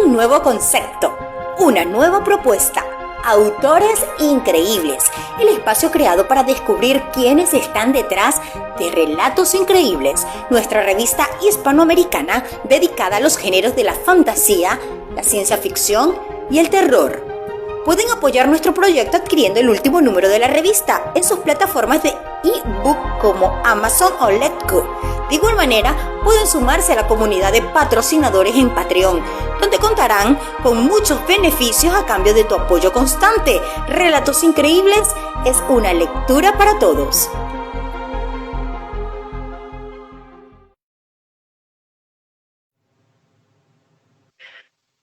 Un nuevo concepto, una nueva propuesta. Autores increíbles, el espacio creado para descubrir quiénes están detrás de Relatos Increíbles, nuestra revista hispanoamericana dedicada a los géneros de la fantasía, la ciencia ficción y el terror. Pueden apoyar nuestro proyecto adquiriendo el último número de la revista en sus plataformas de ebook como Amazon o Letgo. De igual manera, pueden sumarse a la comunidad de patrocinadores en Patreon, donde contarán con muchos beneficios a cambio de tu apoyo constante. Relatos Increíbles es una lectura para todos.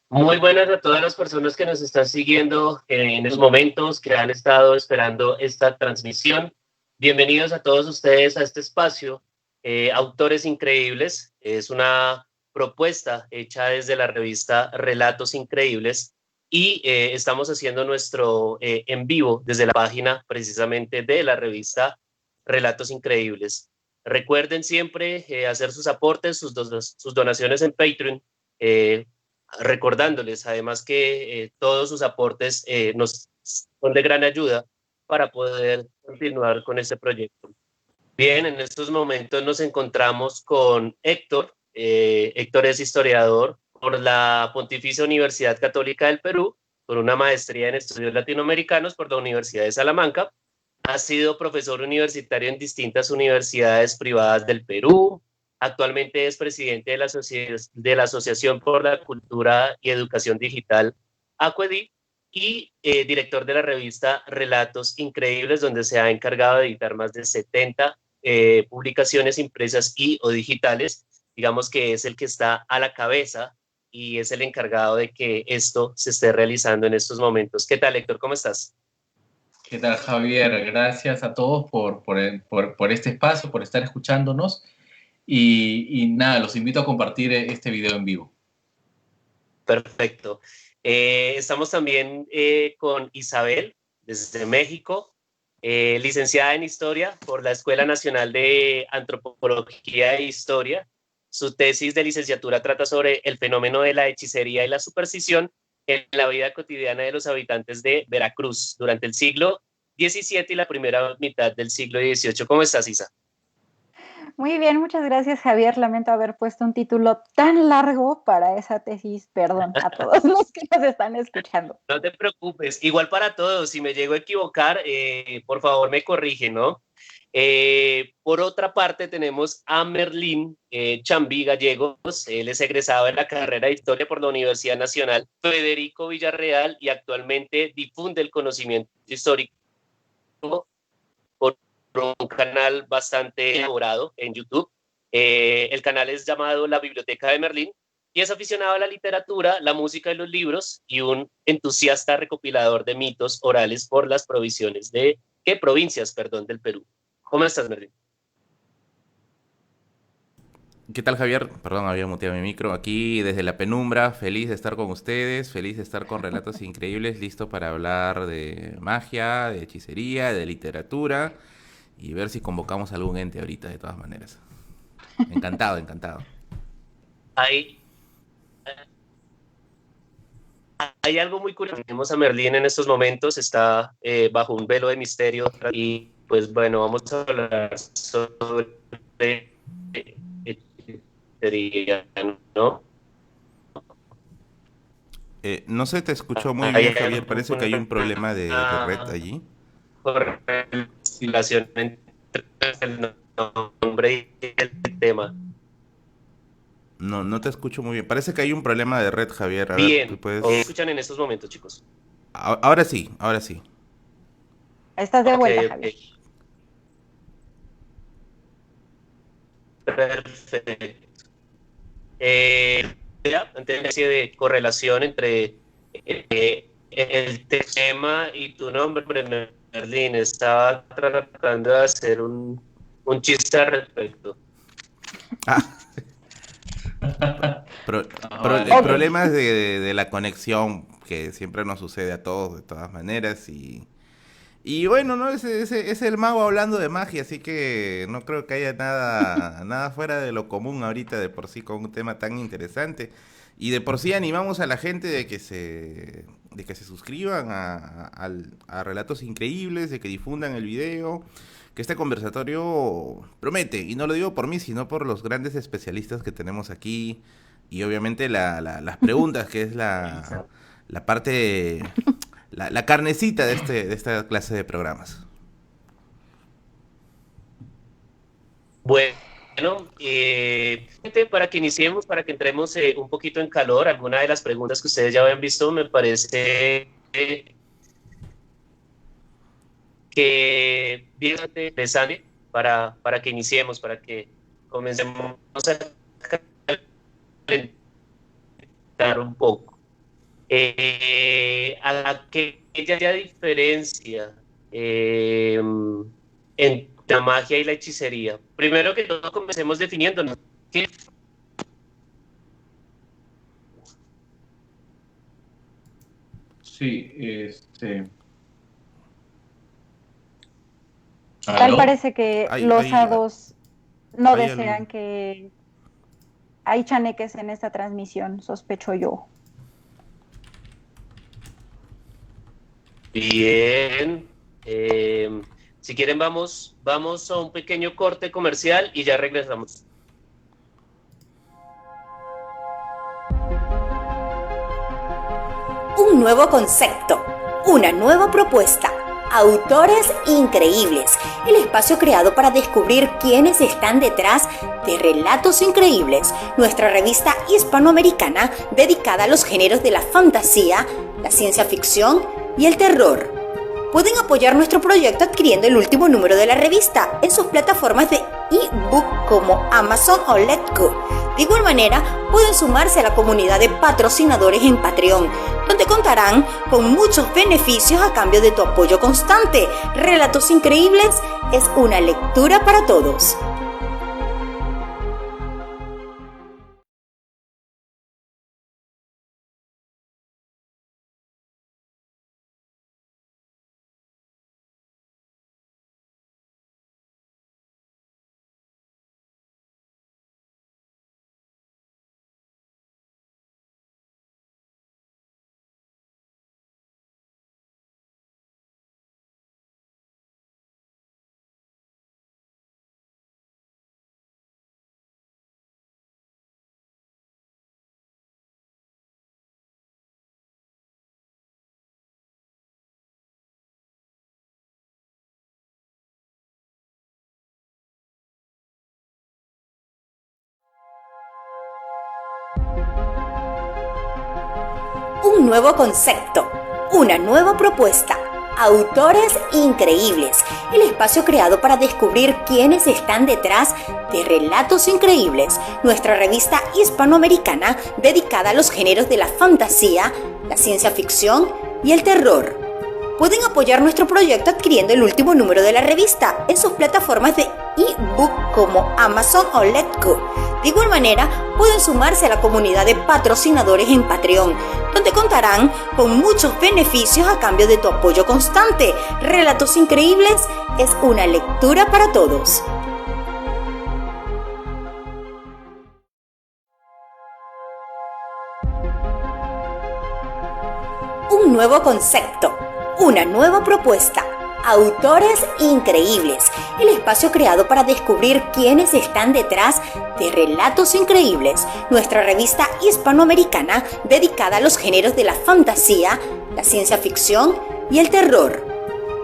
Muy buenas a todas las personas que nos están siguiendo en estos momentos, que han estado esperando esta transmisión. Bienvenidos a todos ustedes a este espacio. Autores Increíbles es una propuesta hecha desde la revista Relatos Increíbles y estamos haciendo nuestro en vivo desde la página precisamente de la revista Relatos Increíbles. Recuerden siempre hacer sus aportes, sus donaciones en Patreon, recordándoles además que todos sus aportes nos son de gran ayuda para poder continuar con este proyecto. Bien, en estos momentos nos encontramos con Héctor. Héctor es historiador por la Pontificia Universidad Católica del Perú, con una maestría en estudios latinoamericanos por la Universidad de Salamanca. Ha sido profesor universitario en distintas universidades privadas del Perú. Actualmente es presidente de la Asociación por la Cultura y Educación Digital, ACUEDI, y director de la revista Relatos Increíbles, donde se ha encargado de editar más de 70 publicaciones impresas y o digitales. Digamos que es el que está a la cabeza y es el encargado de que esto se esté realizando en estos momentos. ¿Qué tal, Héctor? ¿Cómo estás? ¿Qué tal, Javier? Gracias a todos por este espacio, por estar escuchándonos. Y nada, los invito a compartir este video en vivo. Perfecto. Estamos también con Isabel, desde México, licenciada en Historia por la Escuela Nacional de Antropología e Historia. Su tesis de licenciatura trata sobre el fenómeno de la hechicería y la superstición en la vida cotidiana de los habitantes de Veracruz durante el siglo XVII y la primera mitad del siglo XVIII. ¿Cómo estás, Isa? Muy bien, muchas gracias, Javier. Lamento haber puesto un título tan largo para esa tesis. Perdón a todos los que nos están escuchando. No te preocupes, igual para todos. Si me llego a equivocar, por favor me corrigen, ¿no? Por otra parte, tenemos a Merlín Chambí Gallegos. Él es egresado de la carrera de Historia por la Universidad Nacional Federico Villarreal y actualmente difunde el conocimiento histórico por un canal bastante elaborado en YouTube. El canal es llamado La Biblioteca de Merlín y es aficionado a la literatura, la música y los libros y un entusiasta recopilador de mitos orales por las provincias del Perú. ¿Cómo estás, Merlín? ¿Qué tal, Javier? Perdón, había muteado mi micro. Aquí desde la penumbra, feliz de estar con ustedes, feliz de estar con Relatos Increíbles, listo para hablar de magia, de hechicería, de literatura y ver si convocamos a algún ente ahorita, de todas maneras. Encantado, encantado. Hay algo muy curioso. Tenemos a Merlín en estos momentos, está bajo un velo de misterio y pues bueno, vamos a hablar sobre hechicería, ¿no? No se te escuchó muy bien, Javier. Parece que hay un problema de red allí. Correlación entre el nombre y el tema. No te escucho muy bien. Parece que hay un problema de red, Javier. A Bien, ver, ¿tú puedes...? ¿me escuchan en estos momentos, chicos? Ahora sí, ahora sí. Estás de vuelta, Ok. Javier. Perfecto. Una especie de correlación entre el tema y tu nombre, Merlín. Estaba tratando de hacer un chiste al respecto. Problemas de la conexión que siempre nos sucede a todos de todas maneras y bueno, ¿no? Es el mago hablando de magia, así que no creo que haya nada fuera de lo común ahorita de por sí con un tema tan interesante. Y de por sí animamos a la gente de que se suscriban a Relatos Increíbles, de que difundan el video, que este conversatorio promete, y no lo digo por mí, sino por los grandes especialistas que tenemos aquí, y obviamente las preguntas, que es la parte, la carnecita de esta clase de programas. Bueno, para que iniciemos, para que entremos un poquito en calor, alguna de las preguntas que ustedes ya habían visto me parece que bien interesante para que iniciemos, para que comencemos a calentar un poco. Aquella diferencia entre la magia y la hechicería. Primero que todo, comencemos definiéndonos. ¿Qué? Sí, Tal ¿aló? parece que Hay, los hay, hados no hay desean que hay chaneques en esta transmisión, sospecho yo. Bien. Si quieren, vamos a un pequeño corte comercial y ya regresamos. Un nuevo concepto, una nueva propuesta. Autores Increíbles, el espacio creado para descubrir quiénes están detrás de Relatos Increíbles, nuestra revista hispanoamericana dedicada a los géneros de la fantasía, la ciencia ficción y el terror. Pueden apoyar nuestro proyecto adquiriendo el último número de la revista en sus plataformas de ebook como Amazon o Letgo. De igual manera, pueden sumarse a la comunidad de patrocinadores en Patreon, donde contarán con muchos beneficios a cambio de tu apoyo constante. Relatos Increíbles es una lectura para todos. Un nuevo concepto, una nueva propuesta. Autores Increíbles, el espacio creado para descubrir quiénes están detrás de Relatos Increíbles, nuestra revista hispanoamericana dedicada a los géneros de la fantasía, la ciencia ficción y el terror. Pueden apoyar nuestro proyecto adquiriendo el último número de la revista en sus plataformas de ebook como Amazon o Letgo. De igual manera, pueden sumarse a la comunidad de patrocinadores en Patreon, donde contarán con muchos beneficios a cambio de tu apoyo constante. Relatos Increíbles es una lectura para todos. Un nuevo concepto, una nueva propuesta. Autores Increíbles, el espacio creado para descubrir quiénes están detrás de Relatos Increíbles, nuestra revista hispanoamericana dedicada a los géneros de la fantasía, la ciencia ficción y el terror.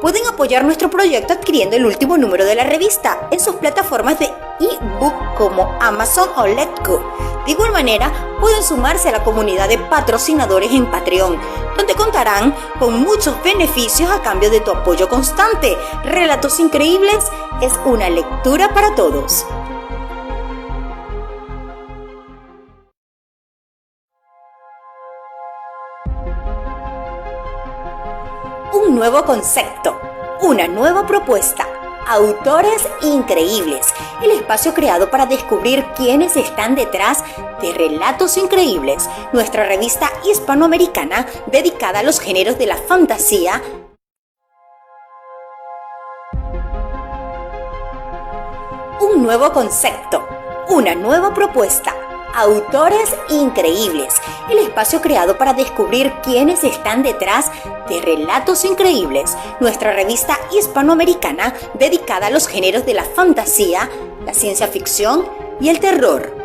Pueden apoyar nuestro proyecto adquiriendo el último número de la revista en sus plataformas de ebook como Amazon o Letgo. De igual manera, pueden sumarse a la comunidad de patrocinadores en Patreon, donde contarán con muchos beneficios a cambio de tu apoyo constante. Relatos Increíbles es una lectura para todos. Un nuevo concepto, una nueva propuesta. Autores Increíbles, el espacio creado para descubrir quiénes están detrás de Relatos Increíbles, nuestra revista hispanoamericana dedicada a los géneros de la fantasía, un nuevo concepto, una nueva propuesta. Autores Increíbles, el espacio creado para descubrir quiénes están detrás de Relatos Increíbles, nuestra revista hispanoamericana dedicada a los géneros de la fantasía, la ciencia ficción y el terror.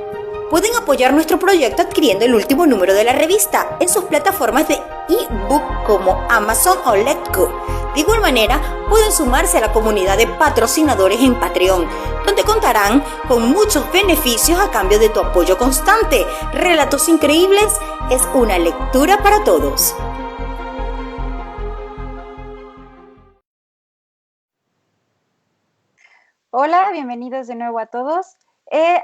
Pueden apoyar nuestro proyecto adquiriendo el último número de la revista en sus plataformas de ebook como Amazon o Letgo. De igual manera, pueden sumarse a la comunidad de patrocinadores en Patreon, donde contarán con muchos beneficios a cambio de tu apoyo constante. Relatos Increíbles es una lectura para todos. Hola, bienvenidos de nuevo a todos.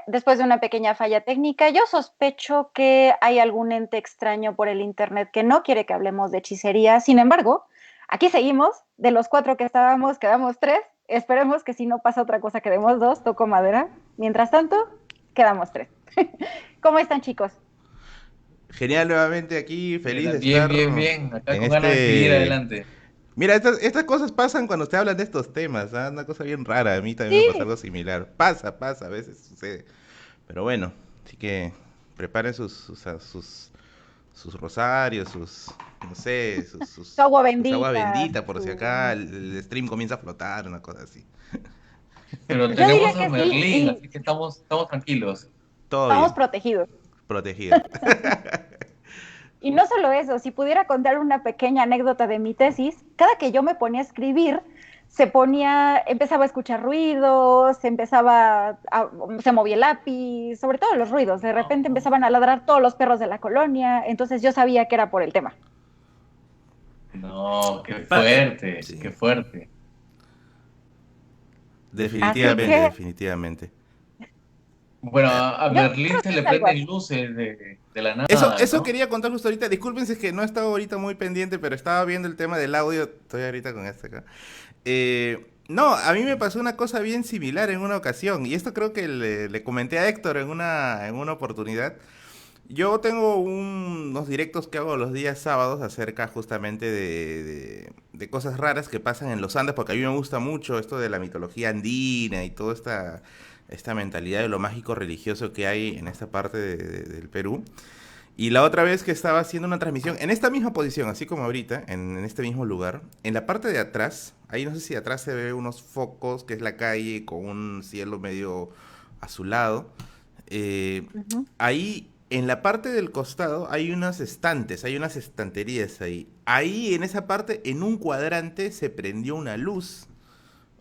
Después de una pequeña falla técnica, yo sospecho que hay algún ente extraño por el internet que no quiere que hablemos de hechicería. Sin embargo, aquí seguimos. De los 4 que estábamos, quedamos 3. Esperemos que si no pasa otra cosa, quedemos 2. Toco madera. Mientras tanto, quedamos 3. ¿Cómo están, chicos? Genial, nuevamente aquí, feliz de Bien, estar bien. Acá en con ganas de seguir adelante. Mira, estas cosas pasan cuando te hablan de estos temas, ¿ah? Una cosa bien rara, a mí también me pasa algo similar. Pasa, a veces sucede. Pero bueno, así que preparen sus rosarios, no sé, Su agua su agua bendita. bendita, por si acá el stream comienza a flotar, una cosa así. Pero Yo tenemos diría a que Merlín, sí, así que estamos tranquilos. Todo estamos bien, protegidos. protegido. Y no solo eso, si pudiera contar una pequeña anécdota de mi tesis, cada que yo me ponía a escribir, empezaba a escuchar ruidos, se movía el lápiz, sobre todo los ruidos. De repente empezaban a ladrar todos los perros de la colonia, entonces yo sabía que era por el tema. No, qué fuerte, Sí. qué fuerte. Definitivamente, que- definitivamente. Bueno, a Yo Merlín creo se que le es algo prenden así. luces de la nada, Eso ¿no? quería contar justo ahorita. Disculpen si es que no he estado ahorita muy pendiente, pero estaba viendo el tema del audio. Estoy ahorita con este acá. No, a mí me pasó una cosa bien similar en una ocasión. Y esto creo que le comenté a Héctor en una oportunidad. Yo tengo unos directos que hago los días sábados acerca justamente de cosas raras que pasan en los Andes, porque a mí me gusta mucho esto de la mitología andina y toda esta mentalidad de lo mágico religioso que hay en esta parte del Perú. Y la otra vez que estaba haciendo una transmisión en esta misma posición, así como ahorita, en este mismo lugar, en la parte de atrás, ahí no sé si atrás se ve unos focos, que es la calle con un cielo medio azulado. Ujú. Ahí en la parte del costado hay unos estantes, hay unas estanterías ahí. Ahí en esa parte, en un cuadrante, se prendió una luz.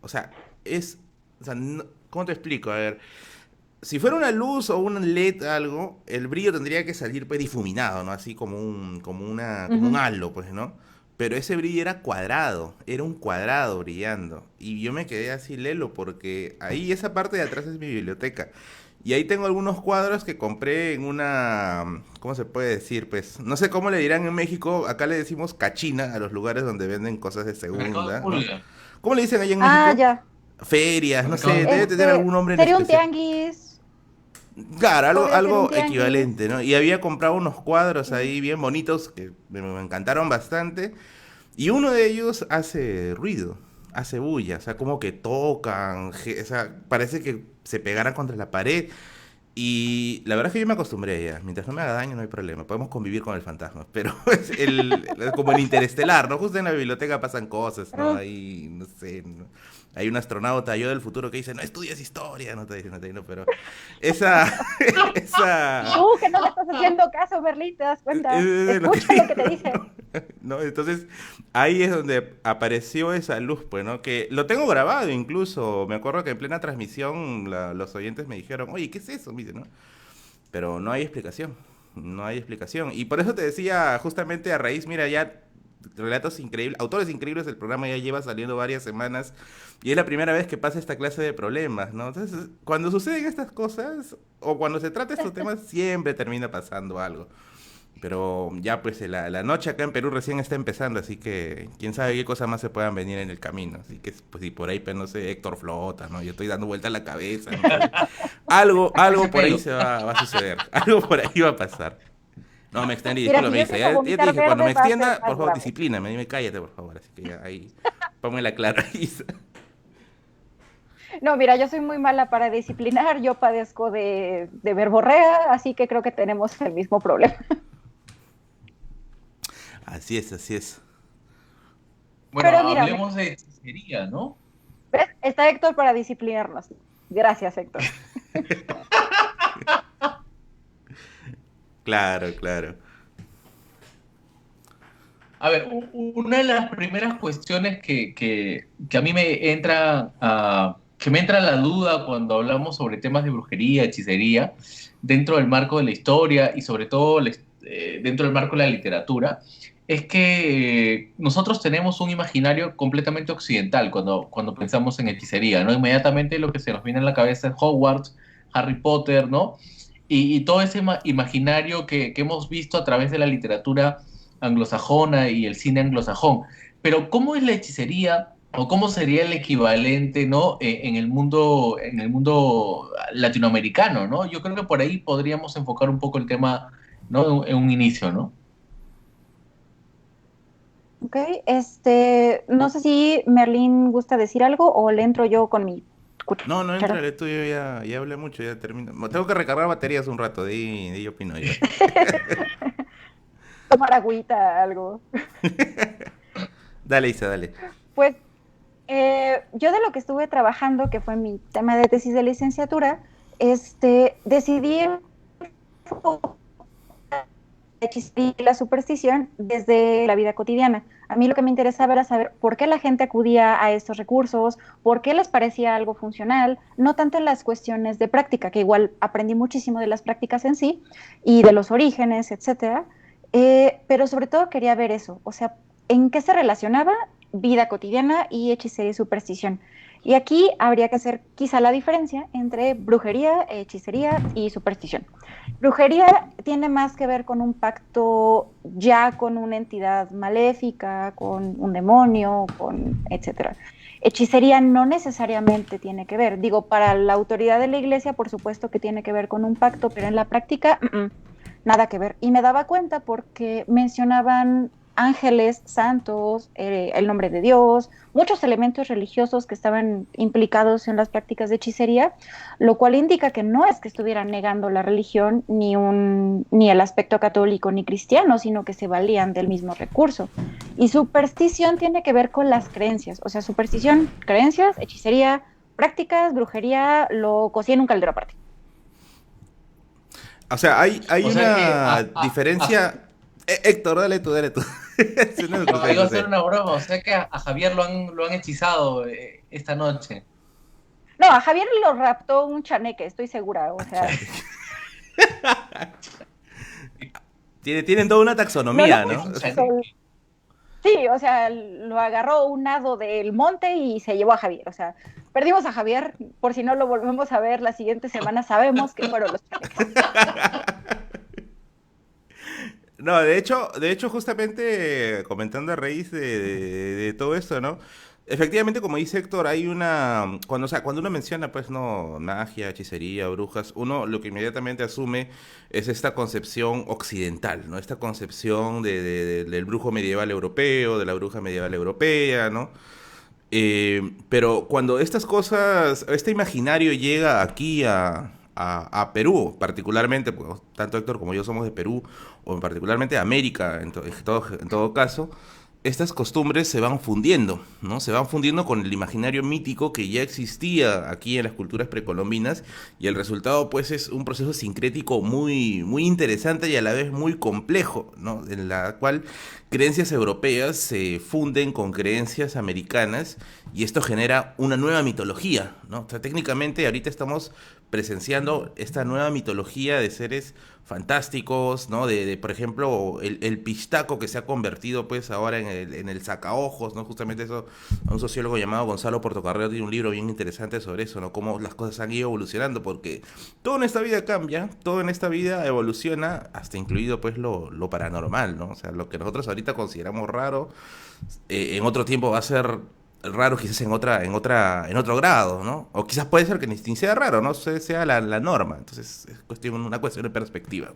O sea, ¿cómo te explico? A ver, si fuera una luz o un LED algo, el brillo tendría que salir pues difuminado, ¿no? Así como un halo, pues, ¿no? Pero ese brillo era cuadrado, era un cuadrado brillando. Y yo me quedé así lelo porque ahí esa parte de atrás es mi biblioteca. Y ahí tengo algunos cuadros que compré en ¿cómo se puede decir? Pues, no sé cómo le dirán en México, acá le decimos cachina a los lugares donde venden cosas de Mercado de segunda, ¿no? Pulga. ¿Cómo le dicen allá en Ah, México? ya. Ferias, no Mercado sé, de debe Pulga. tener algún nombre en Sería un especial. tianguis. Claro, Podría ser un algo tianguis. equivalente, ¿no? Y había comprado unos cuadros ahí bien bonitos que me encantaron bastante. Y uno de ellos hace ruido, hace bulla, o sea, como que tocan, o sea, parece que se pegaran contra la pared. Y la verdad es que yo me acostumbré ya, mientras no me haga daño no hay problema, podemos convivir con el fantasma. Pero es como en Interestelar, ¿no? Justo en la biblioteca pasan cosas, ¿no? Ahí, no sé, ¿no? Hay un astronauta, yo del futuro, que dice, no estudias historia, no te dicen, no, pero esa, esa, Que no le estás haciendo caso, Berlín, ¿te das cuenta? lo que Escucha lo que te dice. ¿no? Entonces, ahí es donde apareció esa luz, pues, ¿no? Que lo tengo grabado incluso. Me acuerdo que en plena transmisión los oyentes me dijeron, oye, ¿qué es eso? Me dice, ¿no? Pero no hay explicación. No hay explicación. Y por eso te decía, justamente a raíz, mira, ya Relatos Increíbles, Autores Increíbles, el programa ya lleva saliendo varias semanas y es la primera vez que pasa esta clase de problemas, ¿no? Entonces, cuando suceden estas cosas o cuando se trata de estos temas, siempre termina pasando algo. Pero ya pues la noche acá en Perú recién está empezando, así que quién sabe qué cosas más se puedan venir en el camino. Así que pues si por ahí, pues no sé, Héctor flota, ¿no? Yo estoy dando vuelta a la cabeza, ¿no? Algo por ahí va a suceder, algo por ahí va a pasar. No, me extendí, Mira, disculpa, si me yo dice. empiezo a Ya te vomitar dije, cuando me verde, va a ser extienda, más por favor, grave. disciplíname, dime cállate, por favor. Así que ya ahí, ponme la clara. No, mira, yo soy muy mala para disciplinar, yo padezco de verborrea, así que creo que tenemos el mismo problema. Así es, así es. Bueno, Pero mira, hablemos de hechicería, ¿no? ¿ves? Está Héctor para disciplinarnos. Gracias, Héctor. Claro, claro. A ver, una de las primeras cuestiones que a mí que me entra la duda cuando hablamos sobre temas de brujería, hechicería, dentro del marco de la historia y sobre todo dentro del marco de la literatura, es que nosotros tenemos un imaginario completamente occidental cuando pensamos en hechicería, ¿no? Inmediatamente lo que se nos viene a la cabeza es Hogwarts, Harry Potter, ¿no? Y todo ese imaginario que hemos visto a través de la literatura anglosajona y el cine anglosajón. Pero ¿cómo es la hechicería o cómo sería el equivalente, ¿no? En el mundo latinoamericano, ¿no? Yo creo que por ahí podríamos enfocar un poco el tema, ¿no? En un inicio, ¿no? Ok, no sé si Merlín gusta decir algo o le entro yo con mi No, no cuchara. entra, tú ya hablé mucho, ya termino. Tengo que recargar baterías un rato, de ahí yo opino yo. Tomar agüita, algo. Dale, Isa, dale. Pues yo de lo que estuve trabajando, que fue mi tema de tesis de licenciatura, decidí hechicería y la superstición desde la vida cotidiana. A mí lo que me interesaba era saber por qué la gente acudía a estos recursos, por qué les parecía algo funcional, no tanto en las cuestiones de práctica, que igual aprendí muchísimo de las prácticas en sí y de los orígenes, etcétera, pero sobre todo quería ver eso, o sea, en qué se relacionaba vida cotidiana y hechicería y superstición. Y aquí habría que hacer quizá la diferencia entre brujería, hechicería y superstición. Brujería tiene más que ver con un pacto ya con una entidad maléfica, con un demonio, con etcétera. Hechicería no necesariamente tiene que ver. Digo, para la autoridad de la iglesia, por supuesto que tiene que ver con un pacto, pero en la práctica, nada que ver. Y me daba cuenta porque mencionaban ángeles, santos, el nombre de Dios, muchos elementos religiosos que estaban implicados en las prácticas de hechicería, lo cual indica que no es que estuvieran negando la religión ni el aspecto católico ni cristiano, sino que se valían del mismo recurso. Y superstición tiene que ver con las creencias, o sea, superstición, creencias, hechicería, prácticas, brujería, lo cocí en un caldero aparte. O sea, hay O sea una que diferencia. Héctor, dale tú, dale tú. Sí, no, no, sé, iba a no sé. hacer una broma, o sea que a Javier lo han hechizado esta noche. No, a Javier lo raptó un chaneque, estoy segura, o sea... Tienen toda una taxonomía, No, ¿no? Un chaneque. sí, o sea, lo agarró un hado del monte y se llevó a Javier. O sea, perdimos a Javier, por si no lo volvemos a ver la siguiente semana, sabemos que fueron los chaneques. No, de hecho, justamente comentando a raíz de todo esto, ¿no? Efectivamente, como dice Héctor, hay una, cuando, o sea, cuando uno menciona, pues, no, magia, hechicería, brujas, uno lo que inmediatamente asume es esta concepción occidental, ¿no? Esta concepción del brujo medieval europeo, de la bruja medieval europea, ¿no? Pero cuando estas cosas, este imaginario llega aquí a Perú, particularmente, pues, tanto Héctor como yo somos de Perú, o particularmente de América, en todo caso, estas costumbres se van fundiendo, ¿no? Se van fundiendo con el imaginario mítico que ya existía aquí en las culturas precolombinas y el resultado pues es un proceso sincrético muy, muy interesante y a la vez muy complejo, ¿no? En la cual creencias europeas se funden con creencias americanas y esto genera una nueva mitología, ¿no? O sea, técnicamente ahorita estamos presenciando esta nueva mitología de seres fantásticos, ¿no? Por ejemplo, el pistaco que se ha convertido pues ahora en el sacaojos, ¿no? Justamente eso, un sociólogo llamado Gonzalo Portocarrero tiene un libro bien interesante sobre eso, ¿no? Cómo las cosas han ido evolucionando, porque todo en esta vida cambia, todo en esta vida evoluciona, hasta incluido pues lo paranormal, ¿no? O sea, lo que nosotros ahorita consideramos raro, en otro tiempo va a ser raro quizás en otro grado, ¿no? O quizás puede ser que ni sea raro, ¿no? Sea la norma. Entonces es una cuestión de perspectiva.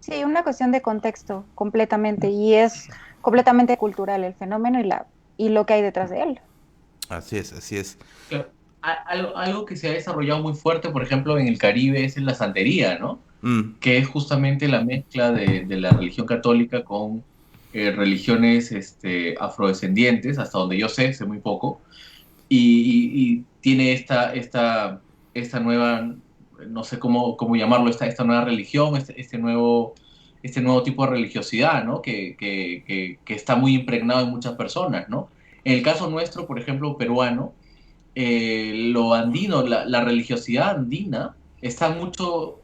Sí, una cuestión de contexto completamente, y es completamente cultural el fenómeno y lo que hay detrás de él. Así es, así es. algo que se ha desarrollado muy fuerte, por ejemplo, en el Caribe es en la santería, ¿no? Que es justamente la mezcla de la religión católica con religiones afrodescendientes, hasta donde yo sé muy poco, y tiene esta nueva, no sé cómo llamarlo, esta nueva religión, este nuevo tipo de religiosidad, ¿no? Que está muy impregnado en muchas personas, ¿no? En el caso nuestro, por ejemplo, peruano, lo andino, la religiosidad andina está mucho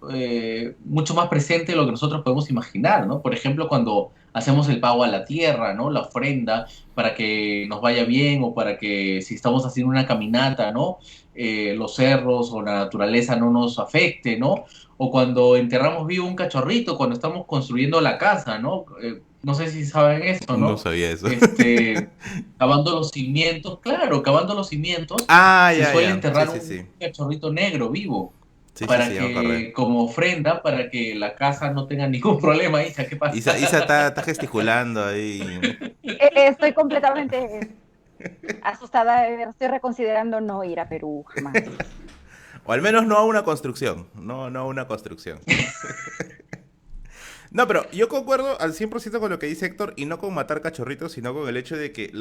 más presente de lo que nosotros podemos imaginar, ¿no? Por ejemplo, cuando hacemos el pago a la tierra, ¿no? La ofrenda para que nos vaya bien o para que si estamos haciendo una caminata, ¿no? Los cerros o la naturaleza no nos afecte, ¿no? O cuando enterramos vivo un cachorrito, cuando estamos construyendo la casa, ¿no? No sé si saben eso, No ¿no? sabía eso. Cavando los cimientos, claro, cavando los cimientos, Ah, se ya, suele ya. enterrar Sí, sí, un sí. cachorrito negro vivo Sí, sí, para sí, ya me acordé. que, como ofrenda, para que la casa no tenga ningún problema. Isa, ¿qué pasa? Isa está gesticulando ahí. Estoy completamente asustada. Estoy reconsiderando no ir a Perú jamás. O al menos no a una construcción. No, no a una construcción. No, pero yo concuerdo al 100% con lo que dice Héctor y no con matar cachorritos, sino con el hecho de que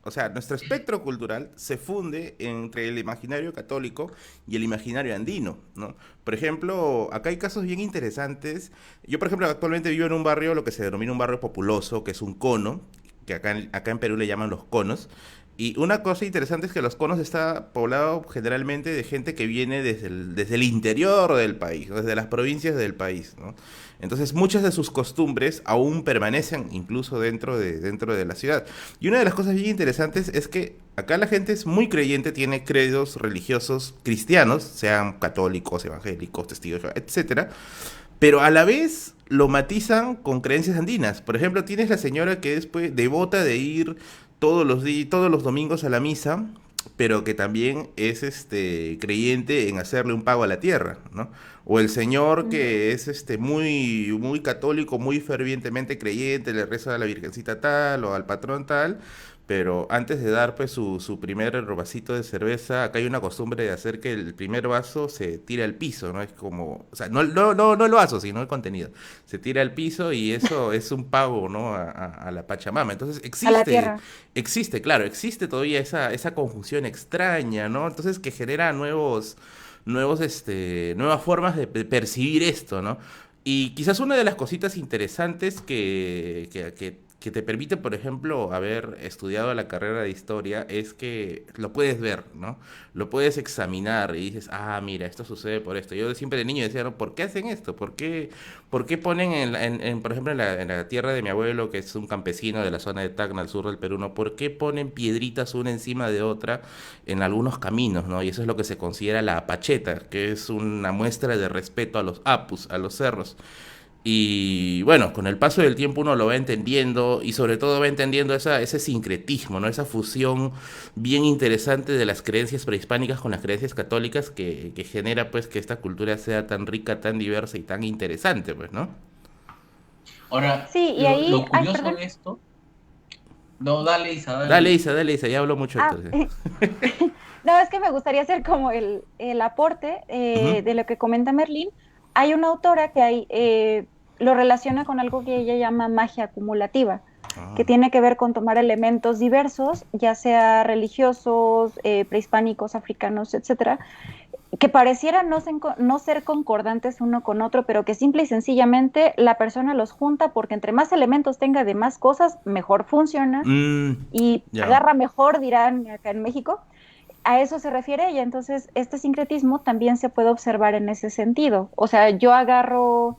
o sea, nuestro espectro cultural se funde entre el imaginario católico y el imaginario andino, ¿no? Por ejemplo, acá hay casos bien interesantes. Yo, por ejemplo, actualmente vivo en un barrio, lo que se denomina un barrio populoso, que es un cono, que acá en Perú le llaman los conos. Y una cosa interesante es que los conos está poblado generalmente de gente que viene desde el interior del país, ¿no? Desde las provincias del país, ¿no? Entonces muchas de sus costumbres aún permanecen incluso dentro de la ciudad. Y una de las cosas bien interesantes es que acá la gente es muy creyente, tiene credos religiosos cristianos, sean católicos, evangélicos, testigos, de Jehová, etcétera, pero a la vez lo matizan con creencias andinas. Por ejemplo, tienes la señora que es pues, devota de ir todos los domingos a la misa, pero que también es creyente en hacerle un pago a la tierra, ¿no? O el señor que es muy católico, muy fervientemente creyente, le reza a la Virgencita tal o al patrón tal, pero antes de dar pues su primer vasito de cerveza, acá hay una costumbre de hacer que el primer vaso se tire al piso, ¿no? Es como, o sea, no el vaso, sino el contenido. Se tira al piso y eso es un pago, ¿no? A la Pachamama. Entonces A la tierra. claro, existe todavía esa confusión extraña, ¿no? Entonces que genera nuevas formas de percibir esto, ¿no? Y quizás una de las cositas interesantes que te permite, por ejemplo, haber estudiado la carrera de historia es que lo puedes ver, ¿no? Lo puedes examinar y dices, ah, mira, esto sucede por esto. Yo siempre de niño decía, ¿no? ¿Por qué hacen esto? Por qué ponen, por ejemplo, en la tierra de mi abuelo, que es un campesino de la zona de Tacna, al sur del Perú, ¿no? ¿Por qué ponen piedritas una encima de otra en algunos caminos, ¿no? Y eso es lo que se considera la apacheta, que es una muestra de respeto a los apus, a los cerros. Y bueno, con el paso del tiempo uno lo va entendiendo y sobre todo va entendiendo ese sincretismo, ¿no? Esa fusión bien interesante de las creencias prehispánicas con las creencias católicas que genera pues que esta cultura sea tan rica, tan diversa y tan interesante, pues, ¿no? Ahora, Sí, y lo ahí, ay, curioso perdón. de esto... No, dale, Isa, dale. Dale Isa, ya hablo mucho, Ah, Héctor. no, es que me gustaría hacer como el aporte Ujú. de lo que comenta Merlín. Hay una autora que lo relaciona con algo que ella llama magia acumulativa, que Ah. tiene que ver con tomar elementos diversos, ya sea religiosos, prehispánicos, africanos, etcétera, que parecieran no ser concordantes uno con otro, pero que simple y sencillamente la persona los junta porque entre más elementos tenga de más cosas, mejor funciona y Ya. agarra mejor, dirán acá en México. A eso se refiere ella. Entonces, este sincretismo también se puede observar en ese sentido. O sea, yo agarro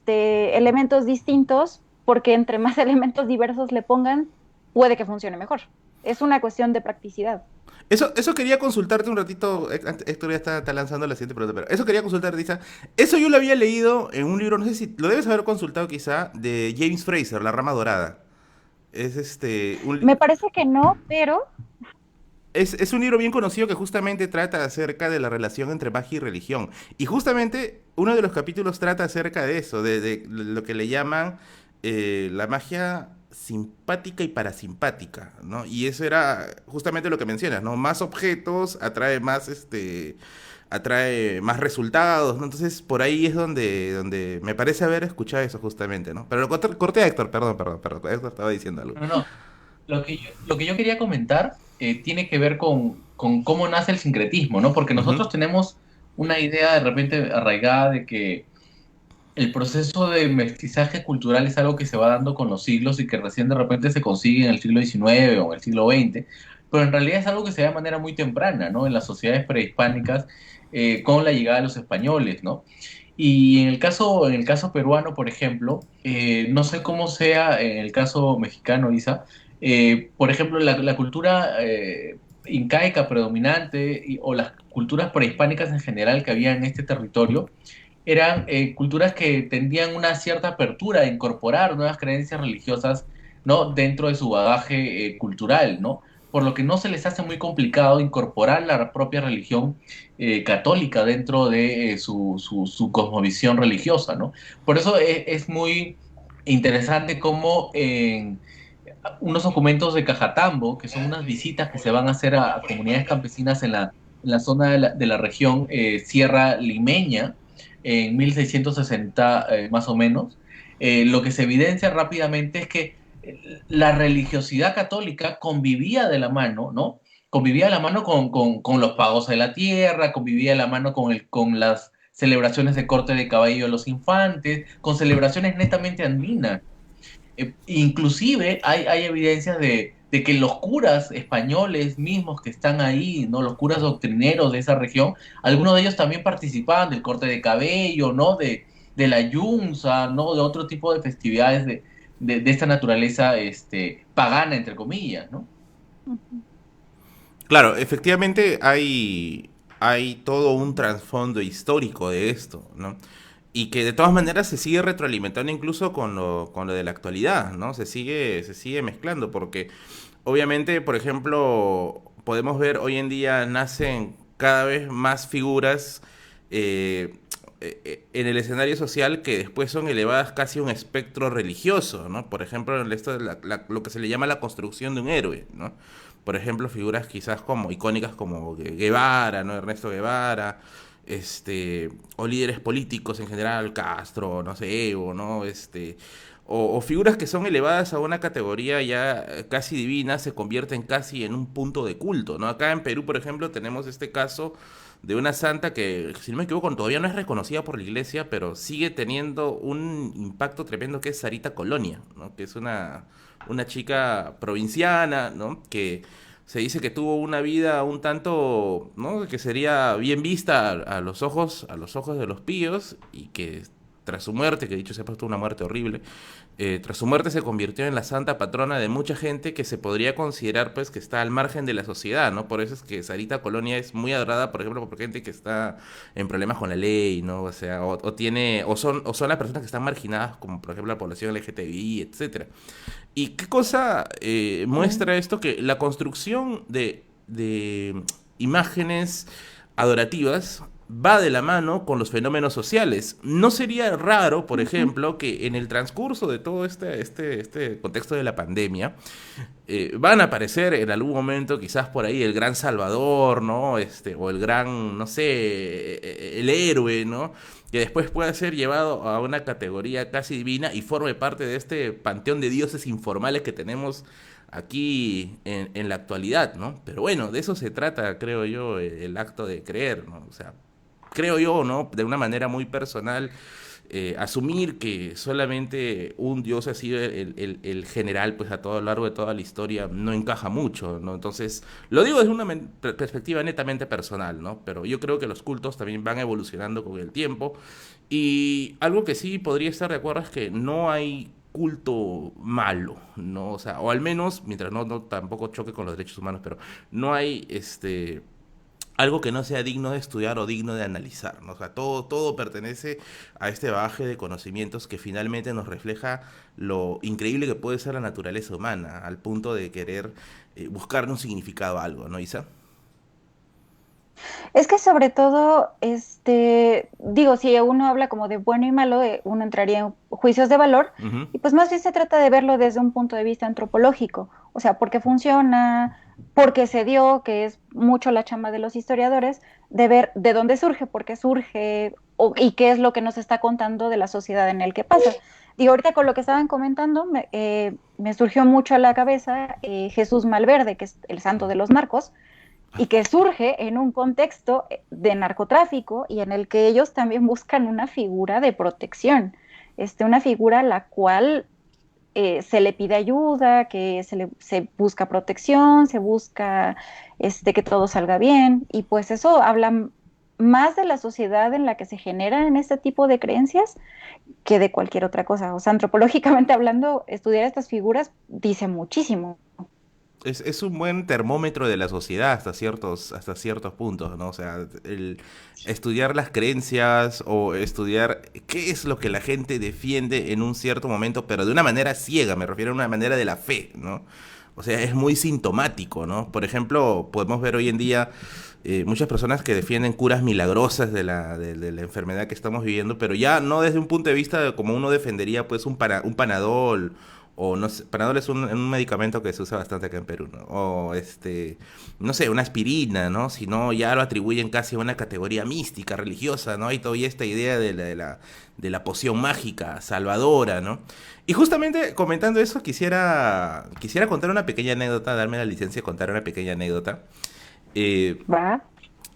elementos distintos porque entre más elementos diversos le pongan, puede que funcione mejor. Es una cuestión de practicidad. Eso quería consultarte un ratito, Héctor ya está lanzando la siguiente pregunta, pero eso quería consultarte, Isa. Eso yo lo había leído en un libro, no sé si lo debes haber consultado quizá, de James Fraser, La Rama Dorada. Es Me parece que no, pero es un libro bien conocido que justamente trata acerca de la relación entre magia y religión. Y justamente uno de los capítulos trata acerca de eso, de lo que le llaman la magia simpática y parasimpática, ¿no? Y eso era justamente lo que mencionas, ¿no? Más objetos atrae más resultados, ¿no? Entonces, por ahí es donde me parece haber escuchado eso justamente, ¿no? Pero lo corté a Héctor, perdón, Héctor estaba diciendo algo. No, no. Lo que yo quería comentar tiene que ver con cómo nace el sincretismo, ¿no? Porque Ujú. nosotros tenemos una idea de repente arraigada de que el proceso de mestizaje cultural es algo que se va dando con los siglos y que recién de repente se consigue en el siglo XIX o en el siglo XX, pero en realidad es algo que se da de manera muy temprana, ¿no? En las sociedades prehispánicas, con la llegada de los españoles, ¿no? Y en el caso peruano, por ejemplo, no sé cómo sea en el caso mexicano, Isa, por ejemplo, la cultura incaica predominante o las culturas prehispánicas en general que había en este territorio, eran culturas que tendían una cierta apertura a incorporar nuevas creencias religiosas, ¿no? Dentro de su bagaje cultural, ¿no? Por lo que no se les hace muy complicado incorporar la propia religión católica dentro de su cosmovisión religiosa, ¿no? Por eso es muy interesante cómo en unos documentos de Cajatambo, que son unas visitas que se van a hacer a comunidades campesinas en la zona de la región Sierra Limeña, en 1660 más o menos, lo que se evidencia rápidamente es que la religiosidad católica convivía de la mano, ¿no? Convivía de la mano con los pagos de la tierra, convivía de la mano con las celebraciones de corte de caballo de los infantes, con celebraciones netamente andinas. Inclusive hay evidencias de que los curas españoles mismos que están ahí, ¿no? Los curas doctrineros de esa región, algunos de ellos también participaban del corte de cabello, ¿no? De la yunza, ¿no? De otro tipo de festividades de esta naturaleza pagana, entre comillas, ¿no? Claro, efectivamente hay todo un trasfondo histórico de esto, ¿no? Y que de todas maneras se sigue retroalimentando incluso con lo de la actualidad, ¿no? Se sigue mezclando, porque obviamente, por ejemplo, podemos ver hoy en día nacen cada vez más figuras eh, en el escenario social que después son elevadas casi a un espectro religioso, ¿no? Por ejemplo, en esto de lo que se le llama la construcción de un héroe, ¿no? Por ejemplo, figuras quizás como icónicas como Guevara, ¿no? Ernesto Guevara, o líderes políticos en general, Castro, no sé, Evo, ¿no? O figuras que son elevadas a una categoría ya casi divina, se convierten casi en un punto de culto, ¿no? Acá en Perú, por ejemplo, tenemos este caso de una santa que, si no me equivoco, todavía no es reconocida por la iglesia, pero sigue teniendo un impacto tremendo, que es Sarita Colonia, ¿no? Que es una chica provinciana, ¿no? Que se dice que tuvo una vida un tanto, ¿no? Que sería bien vista a los ojos de los píos, y que tras su muerte, que dicho sea puesto una muerte horrible, tras su muerte se convirtió en la santa patrona de mucha gente que se podría considerar, pues, que está al margen de la sociedad, ¿no? Por eso es que Sarita Colonia es muy adorada, por ejemplo, por gente que está en problemas con la ley, ¿no? O sea, o son las personas que están marginadas, como por ejemplo la población LGTBI, etcétera. ¿Y qué cosa muestra esto? Que la construcción de imágenes adorativas va de la mano con los fenómenos sociales. No sería raro, por ejemplo, que en el transcurso de todo este contexto de la pandemia, van a aparecer en algún momento, quizás por ahí, el gran Salvador, ¿no? O el gran, no sé, el héroe, ¿no? Que después pueda ser llevado a una categoría casi divina y forme parte de este panteón de dioses informales que tenemos aquí en la actualidad, ¿no? Pero bueno, de eso se trata, creo yo, el acto de creer, ¿no? O sea, creo yo, ¿no? De una manera muy personal, asumir que solamente un dios ha sido el general, pues a todo lo largo de toda la historia, no encaja mucho, ¿no? Entonces, lo digo desde una perspectiva netamente personal, ¿no? Pero yo creo que los cultos también van evolucionando con el tiempo, y algo que sí podría estar de acuerdo es que no hay culto malo, ¿no? O sea, o al menos, mientras no tampoco choque con los derechos humanos, pero no hay algo que no sea digno de estudiar o digno de analizar, ¿no? O sea, todo pertenece a este bagaje de conocimientos que finalmente nos refleja lo increíble que puede ser la naturaleza humana, al punto de querer buscarle un significado a algo, ¿no, Isa? Es que sobre todo, digo, si uno habla como de bueno y malo, uno entraría en juicios de valor, Ujú. y pues más bien se trata de verlo desde un punto de vista antropológico, o sea, por qué funciona, por qué se dio, que es mucho la chamba de los historiadores, de ver de dónde surge, por qué surge, y qué es lo que nos está contando de la sociedad en el que pasa. Digo, ahorita con lo que estaban comentando, me surgió mucho a la cabeza Jesús Malverde, que es el santo de los narcos, y que surge en un contexto de narcotráfico y en el que ellos también buscan una figura de protección, una figura a la cual se le pide ayuda, que se busca protección, se busca que todo salga bien, y pues eso habla más de la sociedad en la que se generan este tipo de creencias que de cualquier otra cosa. O sea, antropológicamente hablando, estudiar estas figuras dice muchísimo. Es un buen termómetro de la sociedad hasta ciertos puntos, ¿no? O sea, el estudiar las creencias o estudiar qué es lo que la gente defiende en un cierto momento, pero de una manera ciega, me refiero a una manera de la fe, ¿no? O sea, es muy sintomático, ¿no? Por ejemplo, podemos ver hoy en día muchas personas que defienden curas milagrosas de la enfermedad que estamos viviendo, pero ya no desde un punto de vista de como uno defendería pues un panadol o no sé, Panadol es un medicamento que se usa bastante acá en Perú, ¿no? O no sé, una aspirina, ¿no? Si no, ya lo atribuyen casi a una categoría mística, religiosa, ¿no? Hay todavía esta idea de la poción mágica, salvadora, ¿no? Y justamente comentando eso, quisiera contar una pequeña anécdota, darme la licencia de contar una pequeña anécdota. Eh, ¿Va?